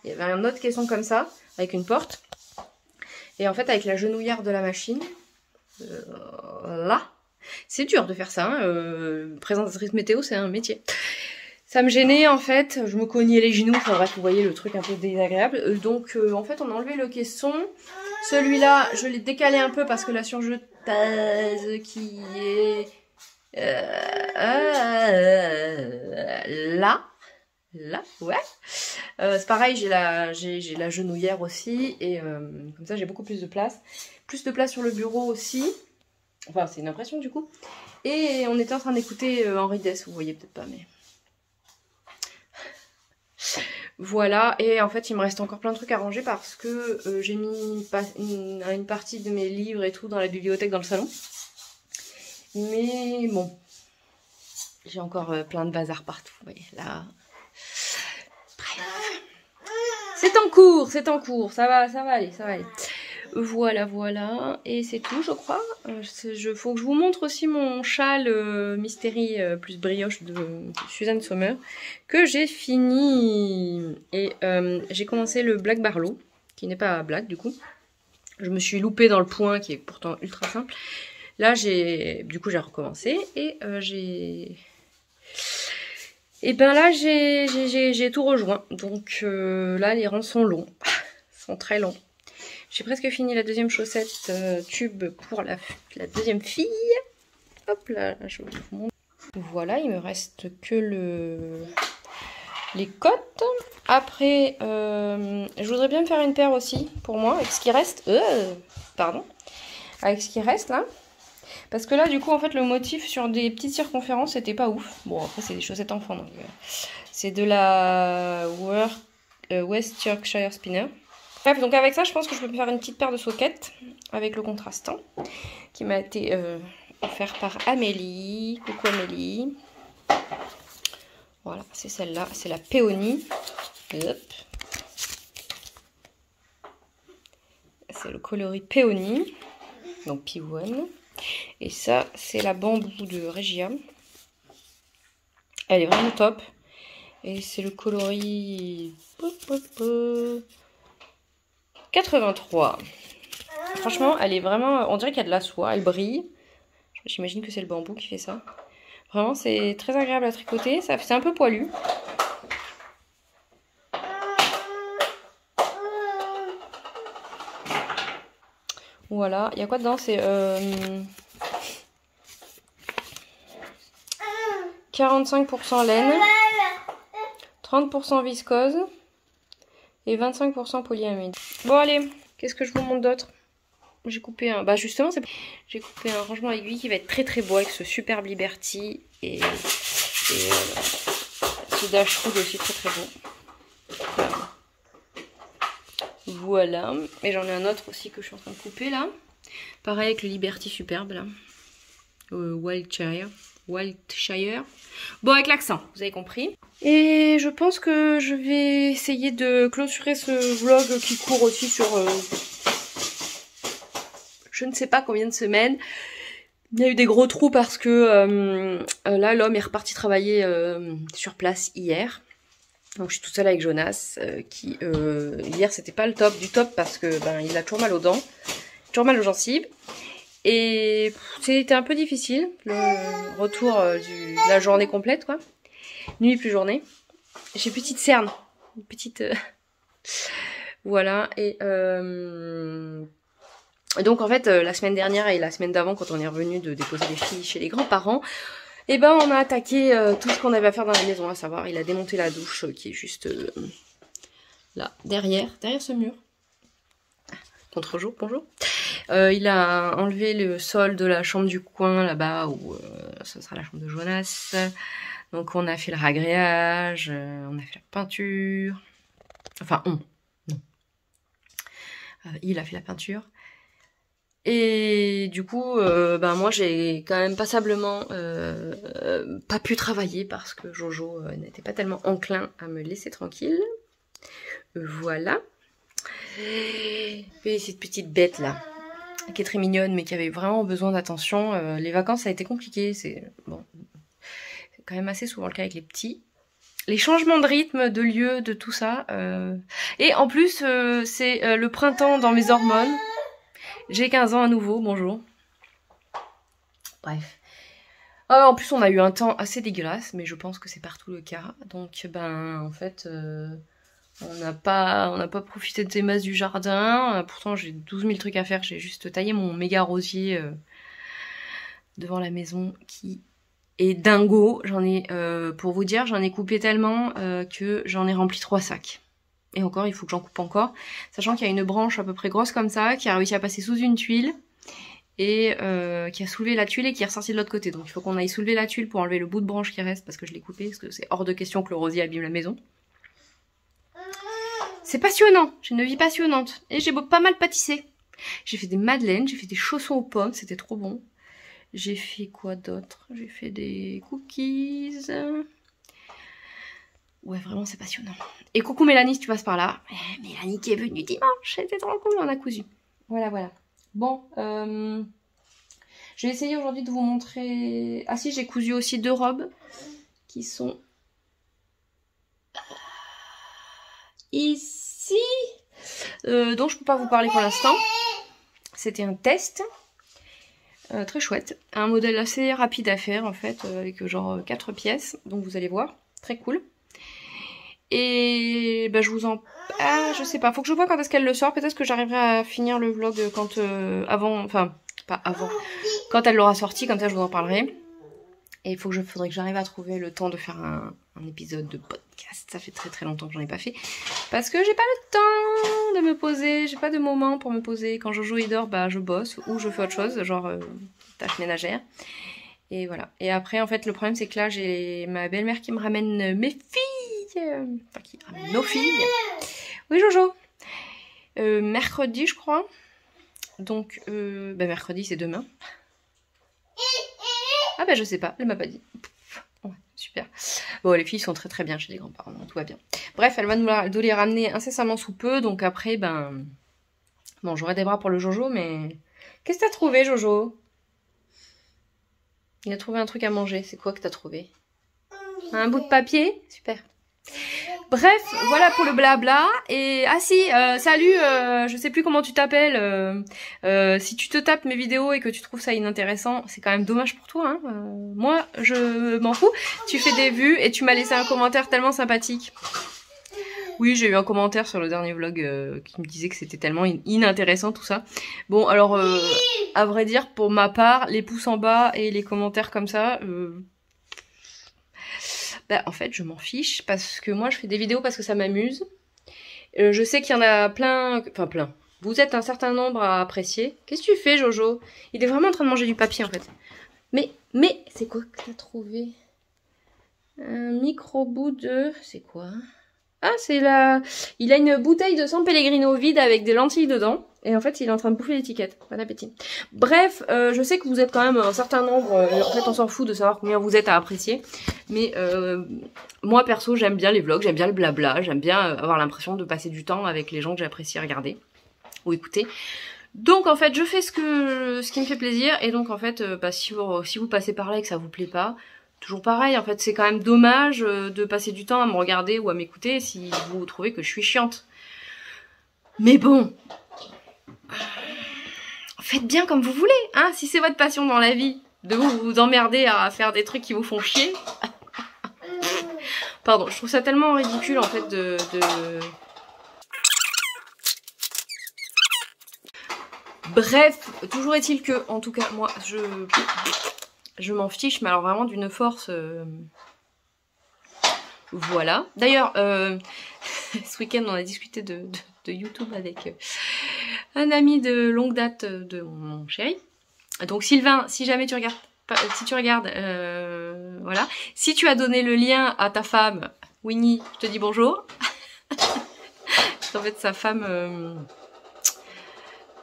y avait un autre caisson comme ça, avec une porte. Et en fait avec la genouillère de la machine, là, c'est dur de faire ça, hein. Présentatrice météo c'est un métier. Ça me gênait en fait, je me cognais les genoux, enfin bref vous voyez le truc un peu désagréable. Donc en fait on a enlevé le caisson. Celui-là je l'ai décalé un peu parce que la surjetaise qui est là, ouais. C'est pareil, j'ai la genouillère aussi et comme ça j'ai beaucoup plus de place. Plus de place sur le bureau aussi. Enfin c'est une impression du coup. Et on était en train d'écouter Henri Dess, vous voyez peut-être pas mais... Voilà, et en fait il me reste encore plein de trucs à ranger parce que j'ai mis une partie de mes livres et tout dans la bibliothèque dans le salon. Mais bon, j'ai encore plein de bazar partout, vous voyez, là. Bref. C'est en cours, ça va aller, ça va aller. Voilà, et c'est tout je crois. Faut que je vous montre aussi mon châle Mystérie plus brioche de Suzanne Sommer que j'ai fini. Et j'ai commencé le Black Barlow, qui n'est pas black du coup. Je me suis loupée dans le point qui est pourtant ultra simple. Là j'ai recommencé et j'ai tout rejoint. Donc là les rangs sont longs, sont très longs. J'ai presque fini la deuxième chaussette tube pour la deuxième fille. Hop là, je vous montre. Voilà, il me reste que les côtes. Après, je voudrais bien me faire une paire aussi pour moi, avec ce qui reste. Avec ce qui reste là. Parce que là, du coup, en fait, le motif sur des petites circonférences, c'était pas ouf. Bon, après, c'est des chaussettes enfants. Donc, c'est de la West Yorkshire Spinner. Bref, donc avec ça, je pense que je peux me faire une petite paire de soquettes avec le contrastant qui m'a été offert par Amélie. Coucou Amélie. Voilà, c'est celle-là, c'est la péonie. Hop. C'est le coloris péonie, donc P1. Et ça, c'est la bambou de Regia. Elle est vraiment top. Et c'est le coloris 83. Franchement, elle est vraiment... On dirait qu'il y a de la soie, elle brille. J'imagine que c'est le bambou qui fait ça. Vraiment, c'est très agréable à tricoter. C'est un peu poilu. Voilà. Il y a quoi dedans? C'est 45% laine, 30% viscose et 25% polyamide. Bon, allez. Qu'est-ce que je vous montre d'autre? J'ai coupé un... Bah justement, j'ai coupé un rangement aiguille qui va être très très beau avec ce superbe Liberty et ce Dashwood aussi très très beau. Voilà. Et j'en ai un autre aussi que je suis en train de couper là. Pareil avec le Liberty superbe là. Wiltshire. Bon, avec l'accent, vous avez compris. Et je pense que je vais essayer de clôturer ce vlog qui court aussi sur... je ne sais pas combien de semaines. Il y a eu des gros trous parce que là, l'homme est reparti travailler sur place hier. Donc je suis toute seule avec Jonas, qui hier c'était pas le top du top parce que il a toujours mal aux dents, toujours mal aux gencives. Et c'était un peu difficile, le retour de la journée complète quoi. Nuit plus journée. J'ai une petite cerne, une petite... voilà, et... Donc en fait la semaine dernière et la semaine d'avant quand on est revenu de déposer les filles chez les grands-parents, et on a attaqué tout ce qu'on avait à faire dans la maison, à savoir il a démonté la douche qui est juste là, derrière ce mur. Contre-jour, bonjour. Il a enlevé le sol de la chambre du coin là-bas où ce sera la chambre de Jonas. Donc on a fait le ragréage, on a fait la peinture. Enfin non. Il a fait la peinture. Et du coup, moi j'ai quand même passablement pas pu travailler parce que Jojo n'était pas tellement enclin à me laisser tranquille. Voilà. Et cette petite bête là, qui est très mignonne mais qui avait vraiment besoin d'attention. Les vacances ça a été compliqué, c'est quand même assez souvent le cas avec les petits. Les changements de rythme, de lieu, de tout ça. Et en plus, c'est le printemps dans mes hormones. J'ai 15 ans à nouveau, bonjour. Bref. En plus, on a eu un temps assez dégueulasse, mais je pense que c'est partout le cas. Donc, en fait, on n'a pas profité de ces masses du jardin. Pourtant, j'ai 12 000 trucs à faire. J'ai juste taillé mon méga rosier devant la maison qui est dingo. J'en ai, pour vous dire, j'en ai coupé tellement que j'en ai rempli 3 sacs. Et encore, il faut que j'en coupe encore. Sachant qu'il y a une branche à peu près grosse comme ça, qui a réussi à passer sous une tuile. Et qui a soulevé la tuile et qui est ressortie de l'autre côté. Donc il faut qu'on aille soulever la tuile pour enlever le bout de branche qui reste, parce que je l'ai coupé, parce que c'est hors de question que le rosier abîme la maison. C'est passionnant, j'ai une vie passionnante. Et j'ai pas mal pâtissé. J'ai fait des madeleines, j'ai fait des chaussons aux pommes, c'était trop bon. J'ai fait quoi d'autre? J'ai fait des cookies... Ouais, vraiment, c'est passionnant. Et coucou Mélanie, si tu passes par là. Mélanie qui est venue dimanche, c'était trop cool, on a cousu. Voilà, voilà. Bon, je vais essayer aujourd'hui de vous montrer... Ah si, j'ai cousu aussi 2 robes qui sont ici. Donc je peux pas vous parler pour l'instant. C'était un test. Très chouette. Un modèle assez rapide à faire en fait, avec genre 4 pièces. Donc vous allez voir, très cool. Et je vous en... Ah, je sais pas, faut que je vois quand est-ce qu'elle le sort. Peut-être que j'arriverai à finir le vlog quand... avant... Enfin, pas avant. Quand elle l'aura sorti, comme ça je vous en parlerai. Et il faudrait que j'arrive à trouver le temps de faire un épisode de podcast. Ça fait très très longtemps que j'en ai pas fait. Parce que j'ai pas le temps de me poser. J'ai pas de moment pour me poser. Quand Jojo il dort, je bosse ou je fais autre chose, genre tâches ménagères. Et voilà. Et après, en fait, le problème c'est que là, j'ai ma belle-mère qui me ramène mes filles. Enfin, qui ramène nos filles. Oui, Jojo. mercredi, je crois. Donc, mercredi, c'est demain. Ah bah je sais pas, elle m'a pas dit. Ouais, super. Bon, les filles sont très très bien chez les grands-parents, donc tout va bien. Bref, elle va nous les ramener incessamment sous peu, donc après, bon, j'aurai des bras pour le Jojo, mais... Qu'est-ce que t'as trouvé, Jojo? Il a trouvé un truc à manger. C'est quoi que t'as trouvé? Un bout de papier? Super. Bref, voilà pour le blabla. Et ah si, salut, je sais plus comment tu t'appelles. Si tu te tapes mes vidéos et que tu trouves ça inintéressant, c'est quand même dommage pour toi. Hein. Moi, je m'en fous. Tu fais des vues et tu m'as laissé un commentaire tellement sympathique. Oui, j'ai eu un commentaire sur le dernier vlog qui me disait que c'était tellement inintéressant tout ça. Bon, alors, à vrai dire, pour ma part, les pouces en bas et les commentaires comme ça... en fait, je m'en fiche parce que moi, je fais des vidéos parce que ça m'amuse. Je sais qu'il y en a plein... Enfin, plein. Vous êtes un certain nombre à apprécier. Qu'est-ce que tu fais, Jojo? Il est vraiment en train de manger du papier, en fait. Mais c'est quoi que t'as trouvé? Un micro-bout de... C'est quoi? Ah, c'est la... Il a une bouteille de San Pellegrino vide avec des lentilles dedans. Et en fait, il est en train de bouffer l'étiquette. Bon appétit. Bref, je sais que vous êtes quand même un certain nombre. En fait, on s'en fout de savoir combien vous êtes à apprécier. Mais moi, perso, j'aime bien les vlogs, j'aime bien le blabla. J'aime bien avoir l'impression de passer du temps avec les gens que j'apprécie regarder ou écouter. Donc, en fait, je fais ce qui me fait plaisir. Et donc, en fait, si vous passez par là et que ça vous plaît pas... Toujours pareil, en fait, c'est quand même dommage de passer du temps à me regarder ou à m'écouter si vous trouvez que je suis chiante. Mais bon, faites bien comme vous voulez, hein, si c'est votre passion dans la vie, de vous emmerder à faire des trucs qui vous font chier. Pardon, je trouve ça tellement ridicule, en fait, Bref, toujours est-il que, en tout cas, moi, je m'en fiche, mais alors vraiment d'une force... Voilà. D'ailleurs, ce week-end, on a discuté de YouTube avec un ami de longue date de mon chéri. Donc Sylvain, si jamais tu regardes... Si tu regardes, voilà. Si tu as donné le lien à ta femme, Winnie, je te dis bonjour. En fait, sa femme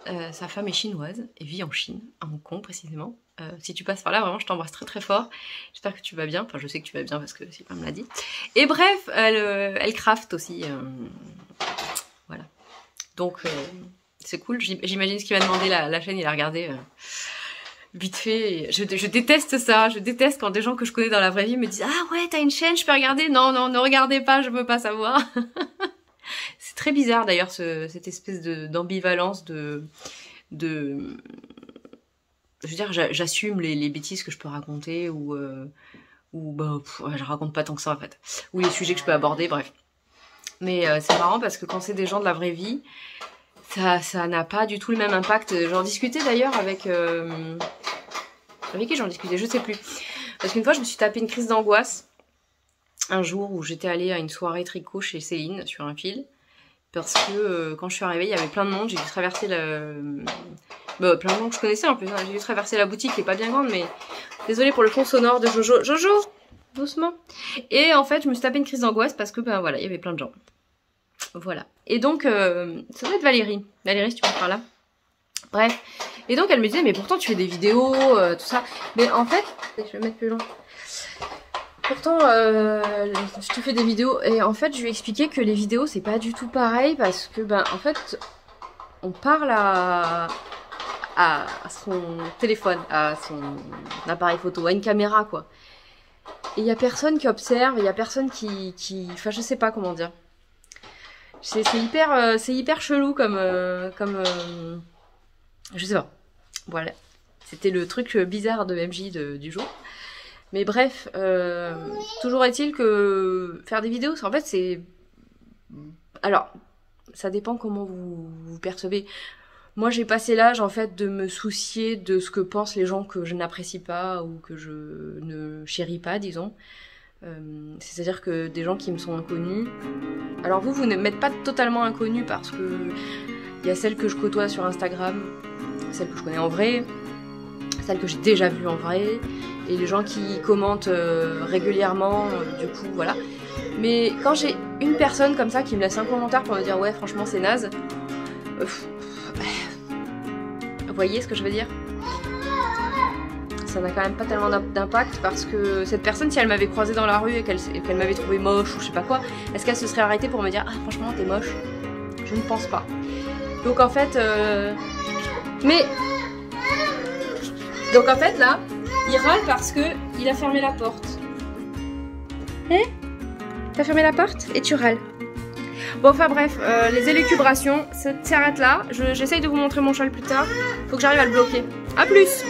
est chinoise et vit en Chine, à Hong Kong précisément. Si tu passes par là, vraiment, je t'embrasse très très fort. J'espère que tu vas bien. Enfin, je sais que tu vas bien parce que Sylvain me l'a dit. Et bref, elle craft aussi. Voilà. Donc, c'est cool. J'imagine ce qu'il va demander la chaîne. Il a regardé vite fait. Et je déteste ça. Je déteste quand des gens que je connais dans la vraie vie me disent « Ah ouais, t'as une chaîne, je peux regarder ?» Non, non, ne regardez pas, je veux pas savoir. C'est très bizarre d'ailleurs, cette espèce d'ambivalence je veux dire, j'assume les bêtises que je peux raconter ou je raconte pas tant que ça en fait. Ou les sujets que je peux aborder, bref. Mais c'est marrant parce que quand c'est des gens de la vraie vie, ça n'a pas du tout le même impact. J'en discutais d'ailleurs avec qui j'en discutais, je sais plus. Parce qu'une fois, je me suis tapé une crise d'angoisse un jour où j'étais allée à une soirée tricot chez Céline sur un fil. Parce que quand je suis arrivée, il y avait plein de monde, j'ai dû traverser plein de monde que je connaissais en plus, hein. J'ai dû traverser la boutique qui est pas bien grande, mais désolée pour le fond sonore de Jojo. Jojo, doucement. Et en fait, je me suis tapé une crise d'angoisse parce que voilà, il y avait plein de gens. Voilà. Et donc, ça doit être Valérie. Valérie, si tu passes par là. Bref. Et donc, elle me disait, mais pourtant, tu fais des vidéos, tout ça. Mais en fait, je vais mettre plus loin. Pourtant, je te fais des vidéos. Et en fait, je lui ai expliqué que les vidéos, c'est pas du tout pareil parce que, en fait, on parle à son téléphone, à son appareil photo, à une caméra, quoi. Et il y a personne qui observe, il y a personne qui... Enfin, je sais pas comment dire. C'est hyper chelou comme... je sais pas. Voilà. C'était le truc bizarre de MJ du jour. Mais bref, toujours est-il que faire des vidéos, en fait, c'est... Alors, ça dépend comment vous percevez. Moi, j'ai passé l'âge, en fait, de me soucier de ce que pensent les gens que je n'apprécie pas ou que je ne chéris pas, disons. C'est-à-dire que des gens qui me sont inconnus... Alors vous ne m'êtes pas totalement inconnus parce que il y a celles que je côtoie sur Instagram, celles que je connais en vrai, celles que j'ai déjà vues en vrai, et les gens qui commentent régulièrement, du coup, voilà. Mais quand j'ai une personne comme ça qui me laisse un commentaire pour me dire « Ouais, franchement, c'est naze », Vous voyez ce que je veux dire? Ça n'a quand même pas tellement d'impact parce que cette personne, si elle m'avait croisée dans la rue et qu'elle m'avait trouvé moche ou je sais pas quoi, est-ce qu'elle se serait arrêtée pour me dire ah franchement t'es moche? Je ne pense pas. Donc en fait, donc en fait là, il râle parce que il a fermé la porte. Eh? T'as fermé la porte et tu râles. Bon enfin bref, les élucubrations, ça s'arrête là. J'essaye de vous montrer mon châle plus tard. Faut que j'arrive à le bloquer. A plus!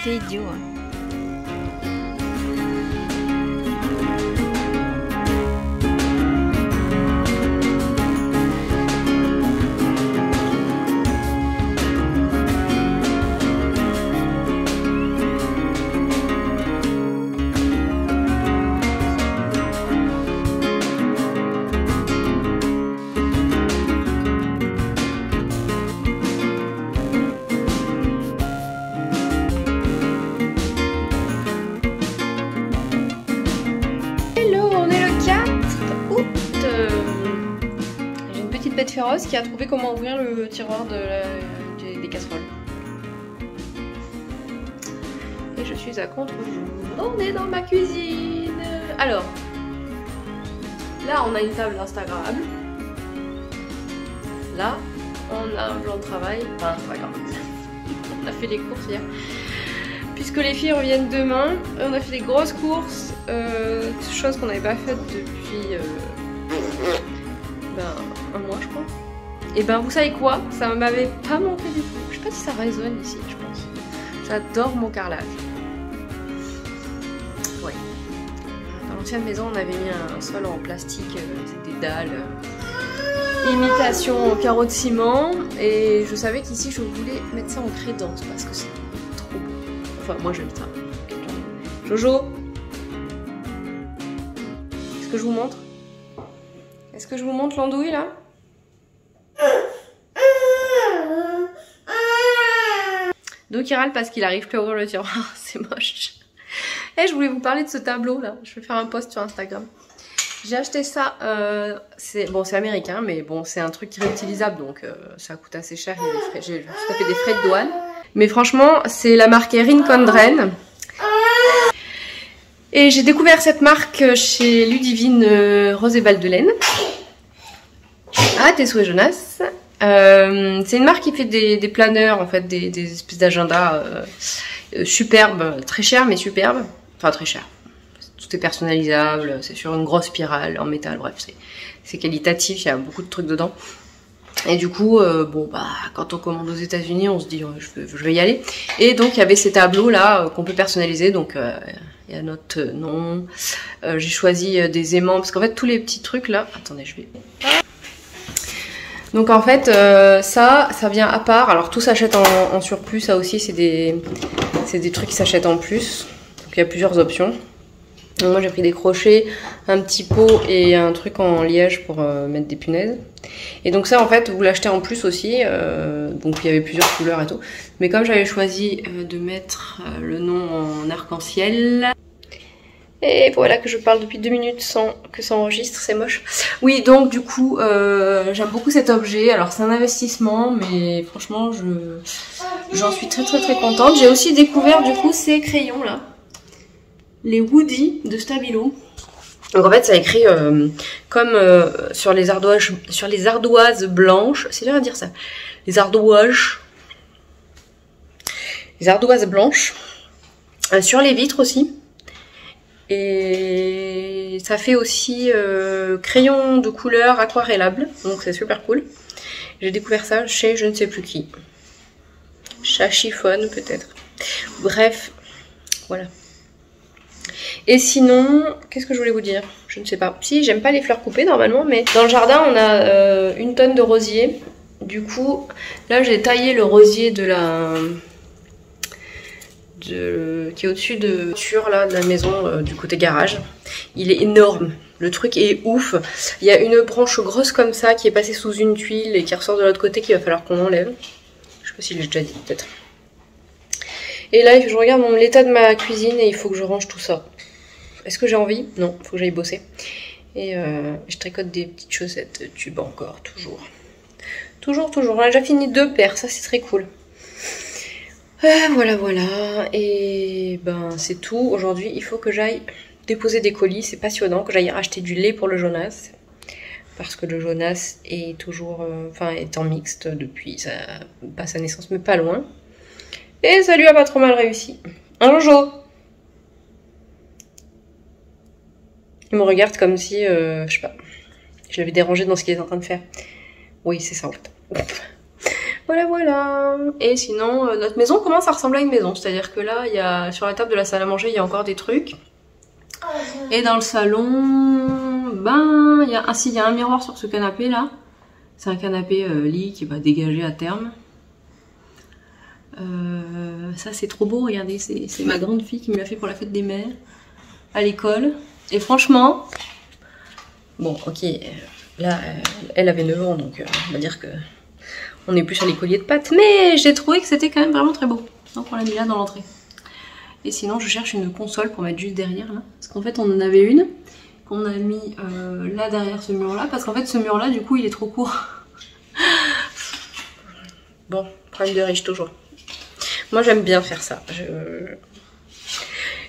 C'est idiot hein. Bête féroce qui a trouvé comment ouvrir le tiroir des casseroles. Et je suis à contre-jour. On est dans ma cuisine. Alors, là on a une table instagrammable. Là, on a un plan de travail. Enfin, c'est pas grave. On a fait des courses hier. Puisque les filles reviennent demain, on a fait des grosses courses. Chose qu'on n'avait pas faite depuis... un mois je crois. Et ben vous savez quoi, ça m'avait pas manqué du tout. Je sais pas si ça résonne ici, je pense. J'adore mon carrelage. Ouais. Dans l'ancienne maison on avait mis un sol en plastique, c'est des dalles. Imitation carreau de ciment. Et je savais qu'ici je voulais mettre ça en crédence parce que c'est trop beau. Enfin moi j'aime ça. Jojo, est-ce que je vous montre? Est-ce que je vous montre l'andouille là? Donc il râle parce qu'il arrive plus à ouvrir le tiroir, c'est moche. Et je voulais vous parler de ce tableau là, je vais faire un post sur Instagram. J'ai acheté ça, c'est américain mais bon c'est un truc réutilisable donc ça coûte assez cher, j'ai tapé des frais de douane. Mais franchement c'est la marque Erin Condren. Et j'ai découvert cette marque chez Ludivine Rose et Bal de Laine. Ah, tes souhaits Jonas. C'est une marque qui fait des planeurs, en fait, des espèces d'agendas superbes, très chers mais superbes. Enfin, très chers. Tout est personnalisable, c'est sur une grosse spirale en métal, bref, c'est qualitatif, il y a beaucoup de trucs dedans. Et du coup, bon bah quand on commande aux États-Unis, on se dit je vais y aller. Et donc il y avait ces tableaux là qu'on peut personnaliser. Donc il y a notre nom. J'ai choisi des aimants parce qu'en fait tous les petits trucs là. Attendez, je vais. Donc en fait ça vient à part. Alors tout s'achète en surplus. Ça aussi c'est des trucs qui s'achètent en plus. Donc il y a plusieurs options. Donc, moi j'ai pris des crochets, un petit pot et un truc en liège pour mettre des punaises. Et donc ça en fait vous l'achetez en plus aussi, donc il y avait plusieurs couleurs et tout. Mais comme j'avais choisi de mettre le nom en arc-en-ciel... Et voilà que je parle depuis 2 minutes sans que ça enregistre, c'est moche. Oui donc du coup j'aime beaucoup cet objet, alors c'est un investissement mais franchement j'en suis très contente. J'ai aussi découvert du coup ces crayons là. Les Woody de Stabilo. Donc en fait ça écrit comme sur les ardoises blanches. C'est dur à dire ça. Les ardoises blanches. Sur les vitres aussi. Et ça fait aussi crayon de couleur aquarellable. Donc c'est super cool. J'ai découvert ça chez je ne sais plus qui. Chat Chiffon peut-être. Bref, voilà. Et sinon, qu'est-ce que je voulais vous dire? Je ne sais pas. Si, j'aime pas les fleurs coupées normalement, mais dans le jardin, on a 1 tonne de rosiers. Du coup, là, j'ai taillé le rosier qui est au-dessus de la maison du côté garage. Il est énorme. Le truc est ouf. Il y a une branche grosse comme ça qui est passée sous une tuile et qui ressort de l'autre côté qu'il va falloir qu'on enlève. Je sais pas si je l'ai déjà dit, peut-être. Et là, je regarde l'état de ma cuisine et il faut que je range tout ça. Est-ce que j'ai envie? Non, il faut que j'aille bosser. Et je tricote des petites chaussettes tubes encore, toujours. Toujours. On a déjà fini 2 paires, ça c'est très cool. Voilà. Et ben c'est tout. Aujourd'hui, il faut que j'aille déposer des colis. C'est passionnant que j'aille racheter du lait pour le Jonas. Parce que le Jonas est toujours... est en mixte depuis sa naissance, mais pas loin. Et ça lui a pas trop mal réussi. Un Jojo! Il me regarde comme si, je sais pas, je l'avais dérangé dans ce qu'il est en train de faire. Oui, c'est ça en fait. Voilà. Et sinon, notre maison commence à ressembler à une maison. C'est-à-dire que là, il y a, sur la table de la salle à manger, il y a encore des trucs. Et dans le salon, ben, il y a un miroir sur ce canapé là. C'est un canapé lit qui va dégager à terme. Ça c'est trop beau, regardez, c'est ma grande fille qui me l'a fait pour la fête des mères à l'école. Et franchement, bon ok, là elle avait 9 ans donc on va dire que on n'est plus sur les colliers de pâtes, mais j'ai trouvé que c'était quand même vraiment très beau. Donc on l'a mis là dans l'entrée. Et sinon je cherche une console pour mettre juste derrière là, parce qu'en fait on en avait une qu'on a mis là derrière ce mur là, parce qu'en fait ce mur là du coup il est trop court. Bon, problème de riche toujours. Moi j'aime bien faire ça.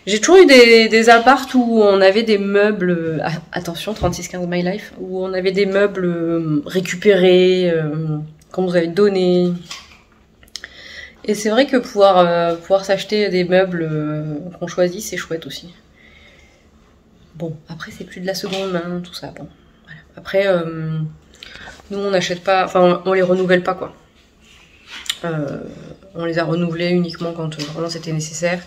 J'ai toujours eu des apparts où on avait des meubles, attention 3615 My Life, où on avait des meubles récupérés, qu'on nous avait donnés. Et c'est vrai que pouvoir s'acheter des meubles qu'on choisit, c'est chouette aussi. Bon, après c'est plus de la seconde main, tout ça. Bon, voilà. Après, nous on n'achète pas, enfin on les renouvelle pas quoi. On les a renouvelés uniquement quand vraiment c'était nécessaire.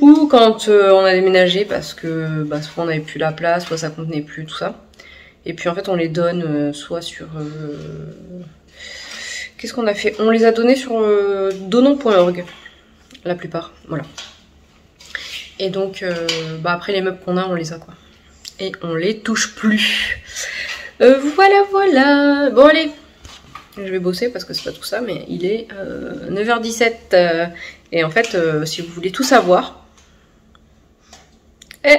Ou quand on a déménagé parce que soit on n'avait plus la place, soit ça contenait plus, tout ça. Et puis en fait on les donne soit sur... Qu'est-ce qu'on a fait? On les a donnés sur donnons.org, la plupart, voilà. Et donc après les meubles qu'on a, on les a quoi. Et on les touche plus. Voilà. Bon allez, je vais bosser parce que c'est pas tout ça, mais il est 9h17. Et en fait, si vous voulez tout savoir...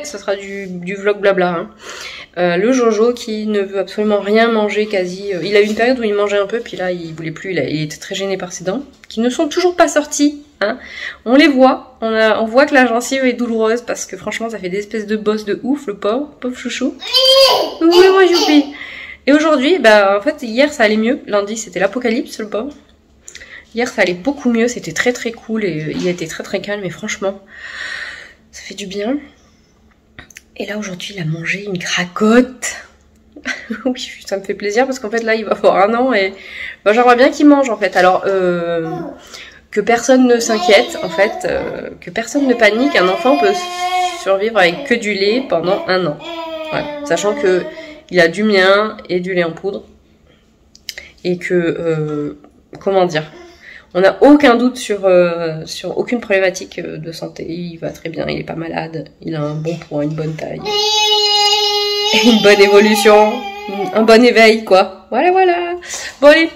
ça sera du vlog blabla. Hein. Le Jojo qui ne veut absolument rien manger quasi. Il a eu une période où il mangeait un peu, puis là il voulait plus, il était très gêné par ses dents, qui ne sont toujours pas sorties. Hein. On les voit, on voit que la gencive est douloureuse parce que franchement ça fait des espèces de bosses de ouf, le pauvre chouchou. Oui, moi youpi. Et aujourd'hui, en fait hier ça allait mieux, lundi c'était l'apocalypse le pauvre. Hier ça allait beaucoup mieux, c'était très très cool et il a été très très calme et franchement ça fait du bien. Et là aujourd'hui il a mangé une cracotte. Oui, ça me fait plaisir parce qu'en fait là il va avoir 1 an et j'aimerais bien qu'il mange en fait. Alors que personne ne s'inquiète en fait, que personne ne panique, un enfant peut survivre avec que du lait pendant 1 an. Ouais. Sachant que il a du mien et du lait en poudre. Et que, comment dire, on n'a aucun doute sur aucune problématique de santé. Il va très bien, il est pas malade, il a un bon poids, une bonne taille, une bonne évolution, un bon éveil quoi. Voilà. Bon allez,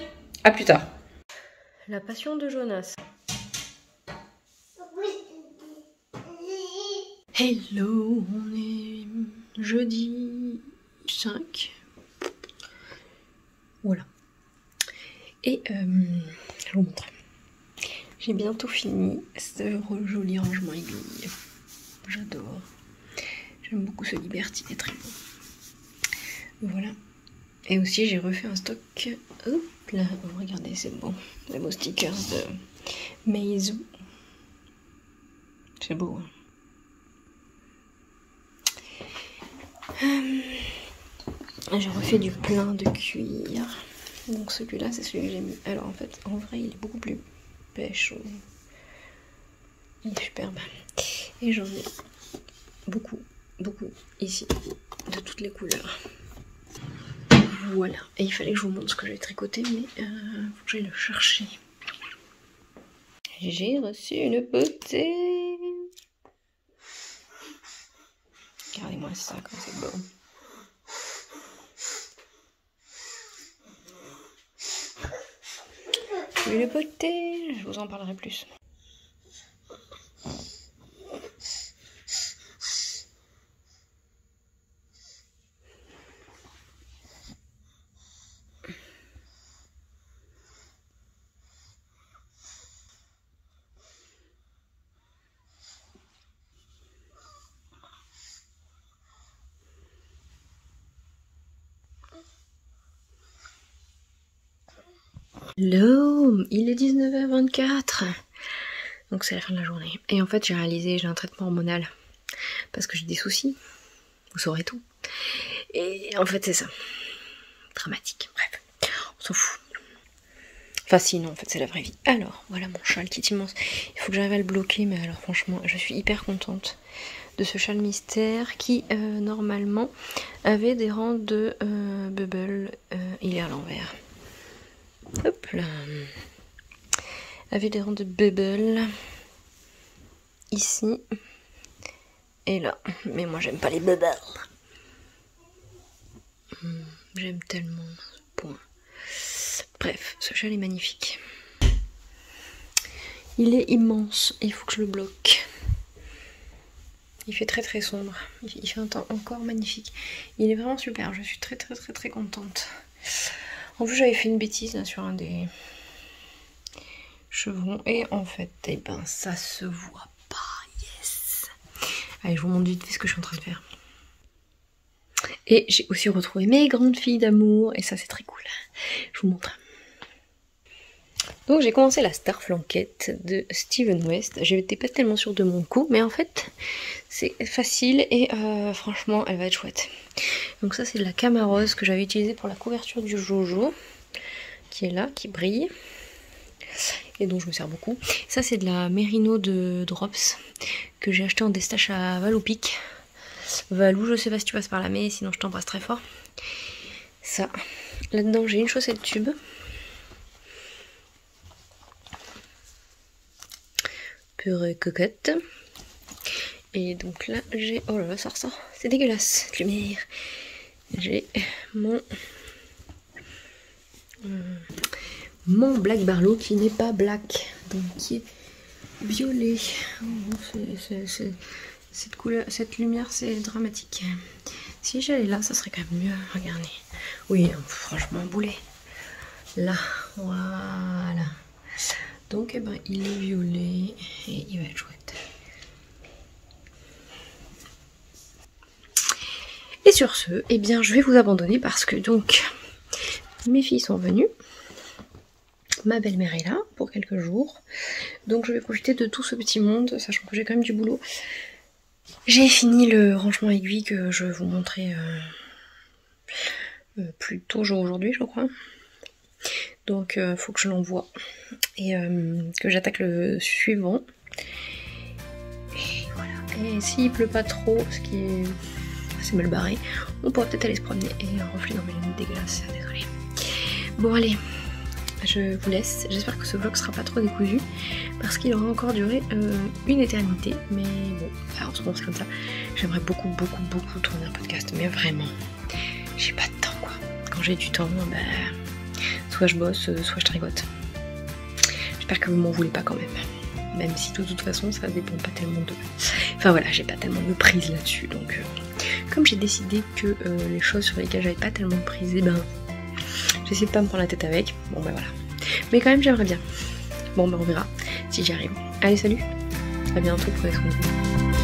à plus tard. La passion de Jonas. Hello, on est jeudi 5. Voilà. Et je vous montre. J'ai bientôt fini ce joli rangement aiguille. J'adore. J'aime beaucoup ce Liberty, il est très beau. Voilà. Et aussi j'ai refait un stock. Hop là, oh, regardez, c'est beau. Les beaux stickers de Meizu. C'est beau. Hein. J'ai refait du plein de cuir. Donc celui-là, c'est celui que j'ai mis. Alors en fait, en vrai, il est beaucoup plus pêche. Il est superbe. Et j'en ai beaucoup ici, de toutes les couleurs. Voilà. Et il fallait que je vous montre ce que j'ai tricoté, mais faut que j'aille le chercher. J'ai reçu une beauté. Regardez-moi ça, comme c'est beau. Une beauté, je vous en parlerai plus. Hello, il est 19h24. Donc c'est la fin de la journée. Et en fait j'ai réalisé, j'ai un traitement hormonal. Parce que j'ai des soucis. Vous saurez tout. Et en fait c'est ça. Dramatique, bref. On s'en fout. Enfin si, non, en fait c'est la vraie vie. Alors, voilà mon châle qui est immense. Il faut que j'arrive à le bloquer, mais alors franchement, je suis hyper contente de ce châle mystère qui, normalement, avait des rangs de bubble. Il est à l'envers. Hop là. Avait des rangs de bubble. Ici. Et là. Mais moi j'aime pas les bubbles. J'aime tellement ce point. Bref, ce châle est magnifique. Il est immense, il faut que je le bloque. Il fait très très sombre. Il fait un temps encore magnifique. Il est vraiment super, je suis très très très très contente. En plus j'avais fait une bêtise là, sur un des chevrons. Et en fait, eh ben, ça se voit pas. Yes. Allez, je vous montre vite fait ce que je suis en train de faire. Et j'ai aussi retrouvé mes grandes filles d'amour. Et ça c'est très cool. Je vous montre. Donc j'ai commencé la Starflanquette de Steven West. J'étais pas tellement sûre de mon coup, mais en fait c'est facile et franchement elle va être chouette. Donc ça c'est de la Camarose que j'avais utilisée pour la couverture du Jojo, qui est là, qui brille, et dont je me sers beaucoup. Ça c'est de la Merino de Drops, que j'ai acheté en déstache à Valou-Pic. Valou, je sais pas si tu passes par là, mais sinon je t'embrasse très fort. Ça, là-dedans j'ai une chaussette tube. Purée cocotte. Et donc là j'ai... Oh là là, ça ressort. C'est dégueulasse, cette lumière. J'ai mon Black Barlow qui n'est pas black, donc qui est violet. Cette couleur, cette lumière, c'est dramatique. Si j'allais là, ça serait quand même mieux. Regardez. Oui, franchement, boulet. Là, voilà. Donc, eh ben, il est violet et il va être chouette. Et sur ce, eh bien, je vais vous abandonner parce que donc, mes filles sont venues. Ma belle-mère est là pour quelques jours. Donc, je vais profiter de tout ce petit monde, sachant que j'ai quand même du boulot. J'ai fini le rangement aiguille que je vais vous montrer plus tôt aujourd'hui, je crois. Donc, faut que je l'envoie et que j'attaque le suivant. Et voilà. Et s'il pleut pas trop, ce qui est assez mal barré, on pourra peut-être aller se promener et remplir dans mes lunettes dégueulasses. Désolée. Bon, allez, je vous laisse. J'espère que ce vlog sera pas trop décousu parce qu'il aura encore duré une éternité. Mais bon, en ce moment c'est comme ça. J'aimerais beaucoup tourner un podcast, mais vraiment, j'ai pas de temps quoi. Quand j'ai du temps, bah, soit je bosse, soit je tricote. J'espère que vous m'en voulez pas quand même. Même si de toute façon ça dépend pas tellement de... Enfin voilà, j'ai pas tellement de prise là-dessus. Donc comme j'ai décidé que les choses sur lesquelles j'avais pas tellement de prise, eh ben j'essaie de pas me prendre la tête avec. Bon ben voilà. Mais quand même j'aimerais bien. Bon ben on verra si j'y arrive. Allez salut, à bientôt, prenez soin de vous.